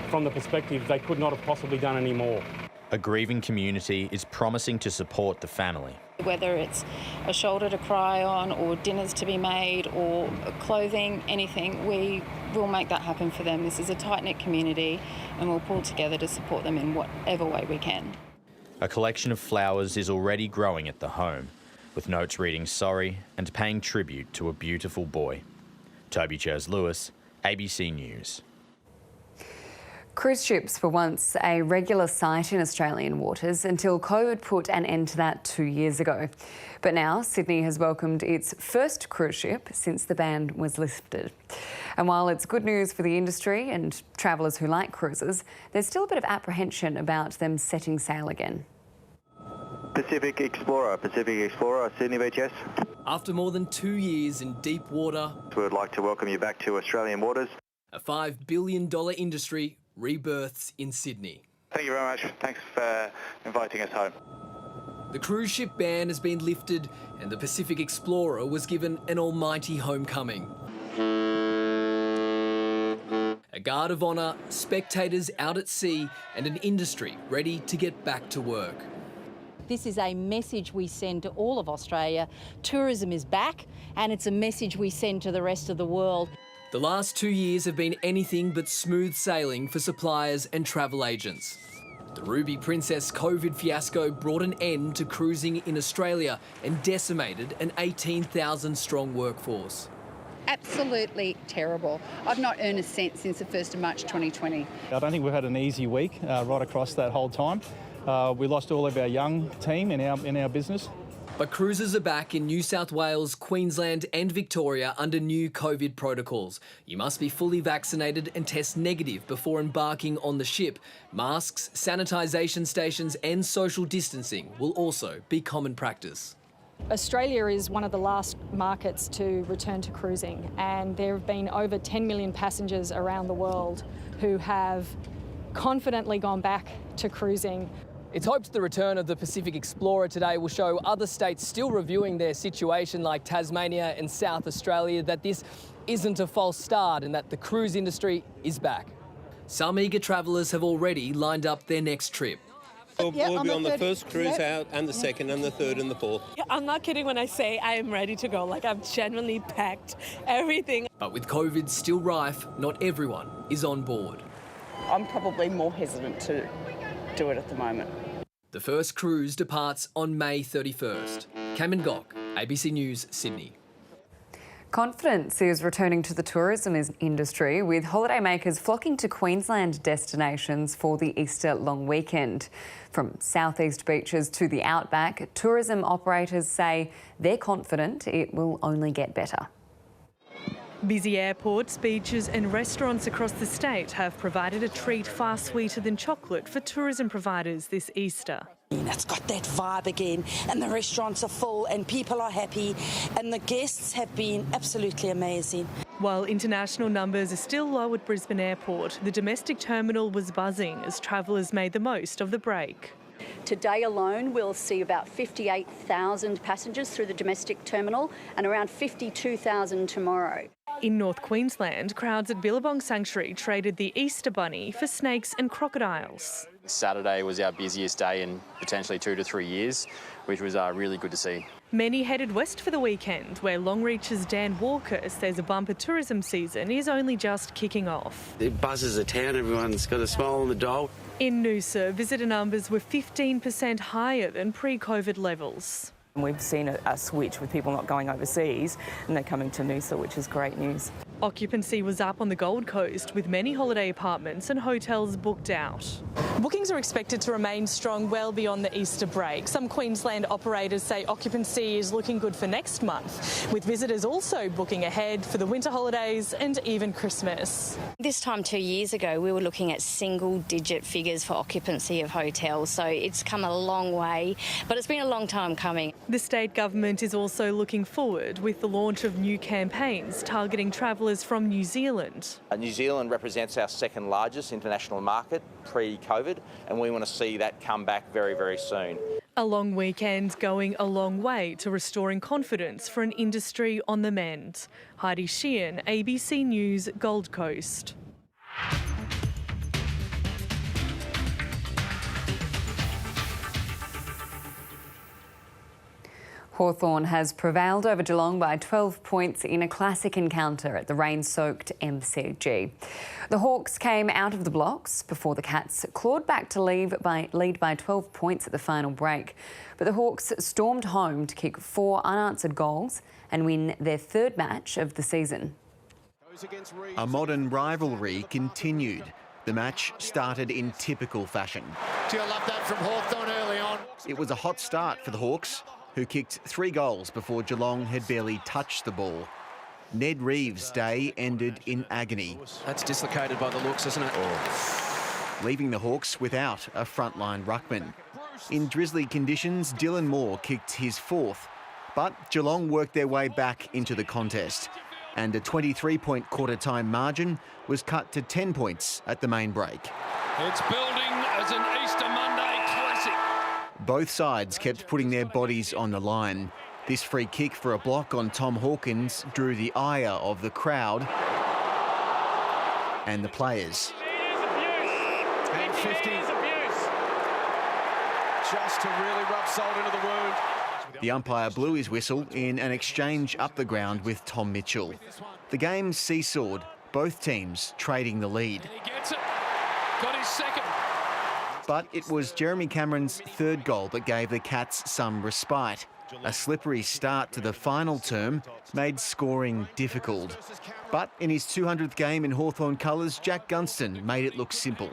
from the perspective they could not have possibly done any more. A grieving community is promising to support the family. Whether it's a shoulder to cry on or dinners to be made or clothing, anything, we will make that happen for them. This is a tight-knit community and we'll pull together to support them in whatever way we can. A collection of flowers is already growing at the home, with notes reading sorry and paying tribute to a beautiful boy. Toby Chers-Lewis, ABC News. Cruise ships were once a regular sight in Australian waters until COVID put an end to that 2 years ago. But now Sydney has welcomed its first cruise ship since the ban was lifted. And while it's good news for the industry and travellers who like cruises, there's still a bit of apprehension about them setting sail again. Pacific Explorer, Sydney Beach, yes. After more than 2 years in deep water, We would like to welcome you back to Australian waters. a $5 billion industry rebirths in Sydney. Thank you very much. Thanks for inviting us home. The cruise ship ban has been lifted and the Pacific Explorer was given an almighty homecoming. A guard of honour, spectators out at sea and an industry ready to get back to work. This is a message we send to all of Australia. Tourism is back and it's a message we send to the rest of the world. The last 2 years have been anything but smooth sailing for suppliers and travel agents. The Ruby Princess COVID fiasco brought an end to cruising in Australia and decimated an 18,000-strong workforce. Absolutely terrible. I've not earned a cent since the 1st of March 2020. I don't think we've had an easy week right across that whole time. We lost all of our young team in our business. But cruises are back in New South Wales, Queensland and Victoria under new COVID protocols. You must be fully vaccinated and test negative before embarking on the ship. Masks, sanitisation stations and social distancing will also be common practice. Australia is one of the last markets to return to cruising, and there have been over 10 million passengers around the world who have confidently gone back to cruising. It's hoped the return of the Pacific Explorer today will show other states still reviewing their situation, like Tasmania and South Australia, that this isn't a false start and that the cruise industry is back. Some eager travellers have already lined up their next trip. We'll be on the first cruise out and the second and the third and the fourth. I'm not kidding when I say I am ready to go. Like, I've genuinely packed everything. But with COVID still rife, not everyone is on board. I'm probably more hesitant to do it at the moment. The first cruise departs on May 31st. Cameron Gock, ABC News, Sydney. Confidence is returning to the tourism industry, with holidaymakers flocking to Queensland destinations for the Easter long weekend. From southeast beaches to the outback, tourism operators say they're confident it will only get better. Busy airports, beaches and restaurants across the state have provided a treat far sweeter than chocolate for tourism providers this Easter. It's got that vibe again, and the restaurants are full and people are happy and the guests have been absolutely amazing. While international numbers are still low at Brisbane Airport, the domestic terminal was buzzing as travellers made the most of the break. Today alone, we'll see about 58,000 passengers through the domestic terminal and around 52,000 tomorrow. In North Queensland, crowds at Billabong Sanctuary traded the Easter bunny for snakes and crocodiles. Saturday was our busiest day in potentially 2 to 3 years, which was really good to see. Many headed west for the weekend, where Longreach's Dan Walker says a bumper tourism season is only just kicking off. It buzzes the town, everyone's got a smile on the dial. In Noosa, visitor numbers were 15% higher than pre-COVID levels. We've seen a switch with people not going overseas and they're coming to Noosa, which is great news. Occupancy was up on the Gold Coast, with many holiday apartments and hotels booked out. Bookings are expected to remain strong well beyond the Easter break. Some Queensland operators say occupancy is looking good for next month, with visitors also booking ahead for the winter holidays and even Christmas. This time 2 years ago, we were looking at single-digit figures for occupancy of hotels, so it's come a long way, but it's been a long time coming. The state government is also looking forward with the launch of new campaigns targeting travellers from New Zealand. New Zealand represents our second largest international market pre-COVID, and we want to see that come back very, very soon. A long weekend going a long way to restoring confidence for an industry on the mend. Heidi Sheehan, ABC News, Gold Coast. Hawthorn has prevailed over Geelong by 12 points in a classic encounter at the rain-soaked MCG. The Hawks came out of the blocks before the Cats clawed back to lead by 12 points at the final break. But the Hawks stormed home to kick 4 unanswered goals and win their third match of the season. A modern rivalry continued. The match started in typical fashion. You'll love that from Hawthorn early on. It was a hot start for the Hawks, who kicked 3 goals before Geelong had barely touched the ball. Ned Reeves' day ended in agony. That's dislocated by the looks, isn't it? Leaving the Hawks without a frontline ruckman. In drizzly conditions, Dylan Moore kicked his 4th, but Geelong worked their way back into the contest, and a 23-point quarter-time margin was cut to 10 points at the main break. It's building as an Easter Monday classic. Both sides kept putting their bodies on the line. This free kick for a block on Tom Hawkins drew the ire of the crowd and the players. And 50. Just to really rub salt into the wound. The umpire blew his whistle in an exchange up the ground with Tom Mitchell. The game seesawed, both teams trading the lead. He gets it. Got his second. But it was Jeremy Cameron's 3rd goal that gave the Cats some respite. A slippery start to the final term made scoring difficult. But in his 200th game in Hawthorn colours, Jack Gunston made it look simple.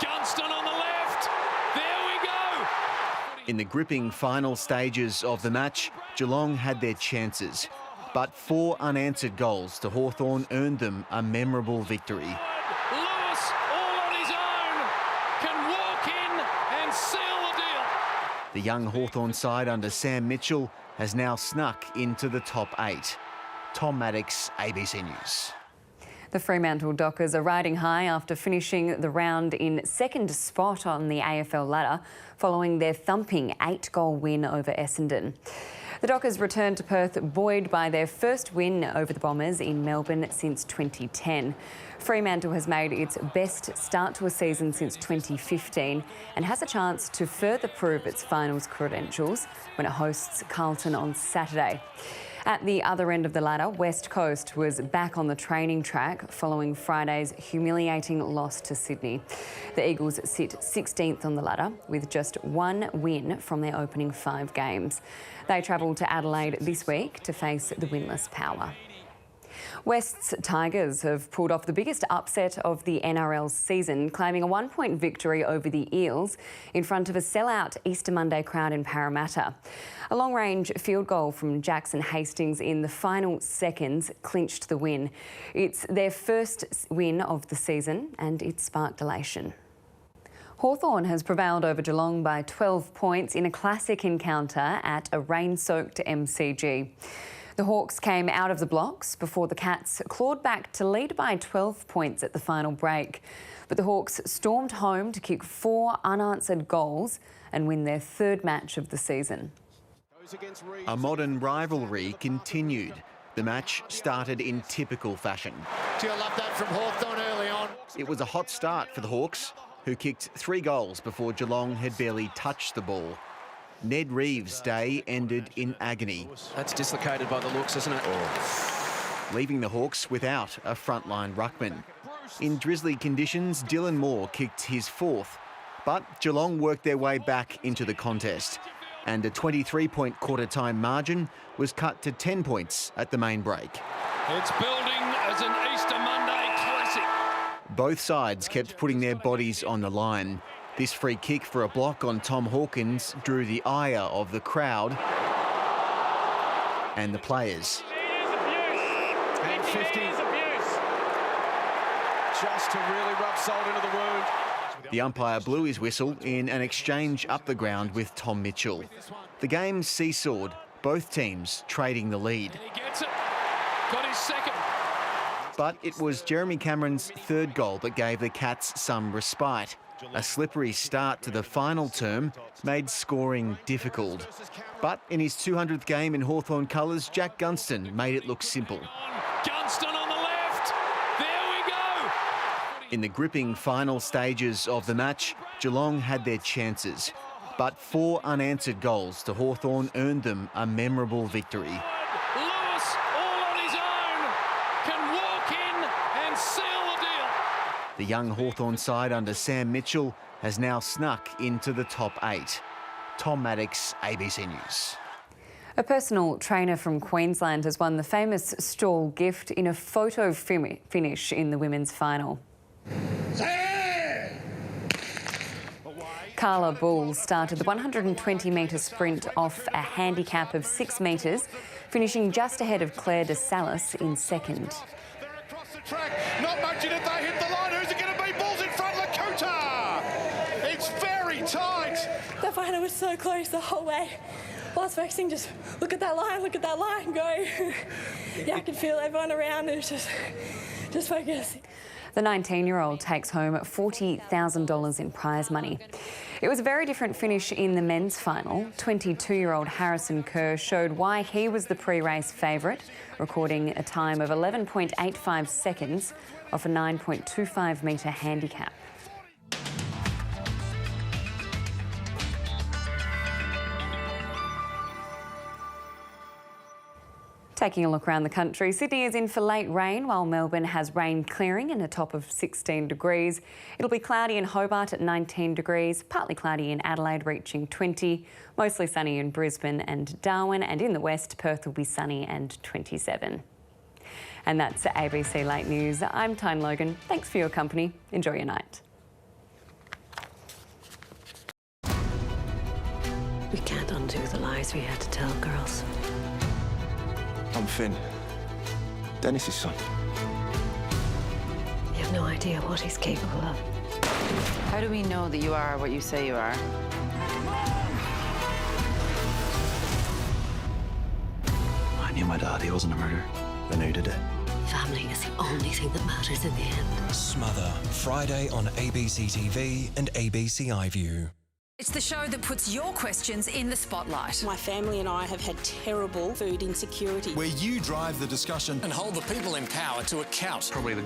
Gunston on the left. There we go. In the gripping final stages of the match, Geelong had their chances. But 4 unanswered goals to Hawthorn earned them a memorable victory. Lewis, all on his own, can walk in and seal the deal. The young Hawthorn side under Sam Mitchell has now snuck into the top 8. Tom Maddox, ABC News. The Fremantle Dockers are riding high after finishing the round in 2nd spot on the AFL ladder following their thumping 8-goal win over Essendon. The Dockers returned to Perth buoyed by their first win over the Bombers in Melbourne since 2010. Fremantle has made its best start to a season since 2015 and has a chance to further prove its finals credentials when it hosts Carlton on Saturday. At the other end of the ladder, West Coast was back on the training track following Friday's humiliating loss to Sydney. The Eagles sit 16th on the ladder with just 1 win from their opening 5 games. They travel to Adelaide this week to face the winless Power. West's Tigers have pulled off the biggest upset of the NRL season, claiming a 1-point victory over the Eels in front of a sellout Easter Monday crowd in Parramatta. A long-range field goal from Jackson Hastings in the final seconds clinched the win. It's their first win of the season and it sparked elation. Hawthorn has prevailed over Geelong by 12 points in a classic encounter at a rain-soaked MCG. The Hawks came out of the blocks before the Cats clawed back to lead by 12 points at the final break. But the Hawks stormed home to kick 4 unanswered goals and win their 3rd match of the season. A modern rivalry continued. The match started in typical fashion. You'll love that from Hawthorn early on. It was a hot start for the Hawks, who kicked 3 goals before Geelong had barely touched the ball. Ned Reeves' day ended in agony. That's dislocated by the looks, isn't it? Leaving the Hawks without a frontline ruckman. In drizzly conditions, Dylan Moore kicked his 4th, but Geelong worked their way back into the contest, and a 23-point quarter-time margin was cut to 10 points at the main break. It's building as an Easter Monday classic. Both sides kept putting their bodies on the line. This free kick for a block on Tom Hawkins drew the ire of the crowd and the players. And 50. Just to really rub salt into the wound. The umpire blew his whistle in an exchange up the ground with Tom Mitchell. The game seesawed, both teams trading the lead. He gets it. Got his second. But it was Jeremy Cameron's 3rd goal that gave the Cats some respite. A slippery start to the final term made scoring difficult. But in his 200th game in Hawthorn colours, Jack Gunston made it look simple. Gunston on the left. There we go. In the gripping final stages of the match, Geelong had their chances. But 4 unanswered goals to Hawthorn earned them a memorable victory. Lewis, all on his own, can walk in and seal the deal. The young Hawthorn side under Sam Mitchell has now snuck into the top 8. Tom Maddox, ABC News. A personal trainer from Queensland has won the famous stall gift in a photo finish in the women's final. Carla Bull started the 120-metre sprint off a handicap of 6 metres, finishing just ahead of Claire de Salis in second. They're across the track. Not much in it. They hit the line. Who's it going to be? Bull's in front. Lakota. It's very tight. The final was so close the whole way. I was focusing, just look at that line, go. Yeah, I could feel everyone around and just focus. The 19-year-old takes home $40,000 in prize money. It was a very different finish in the men's final. 22-year-old Harrison Kerr showed why he was the pre-race favourite, recording a time of 11.85 seconds off a 9.25-metre handicap. Taking a look around the country, Sydney is in for late rain, while Melbourne has rain clearing and a top of 16 degrees. It'll be cloudy in Hobart at 19 degrees, partly cloudy in Adelaide reaching 20, mostly sunny in Brisbane and Darwin, and in the west, Perth will be sunny and 27. And that's ABC Late News. I'm Tyne Logan. Thanks for your company. Enjoy your night. We can't undo the lies we had to tell, girls. I'm Finn, Dennis's son. You have no idea what he's capable of. How do we know that you are what you say you are? I knew my dad, he wasn't a murderer. I knew he did it. Family is the only thing that matters in the end. Smother, Friday on ABC TV and ABC iView. It's the show that puts your questions in the spotlight. My family and I have had terrible food insecurity. Where you drive the discussion and hold the people in power to account. Probably the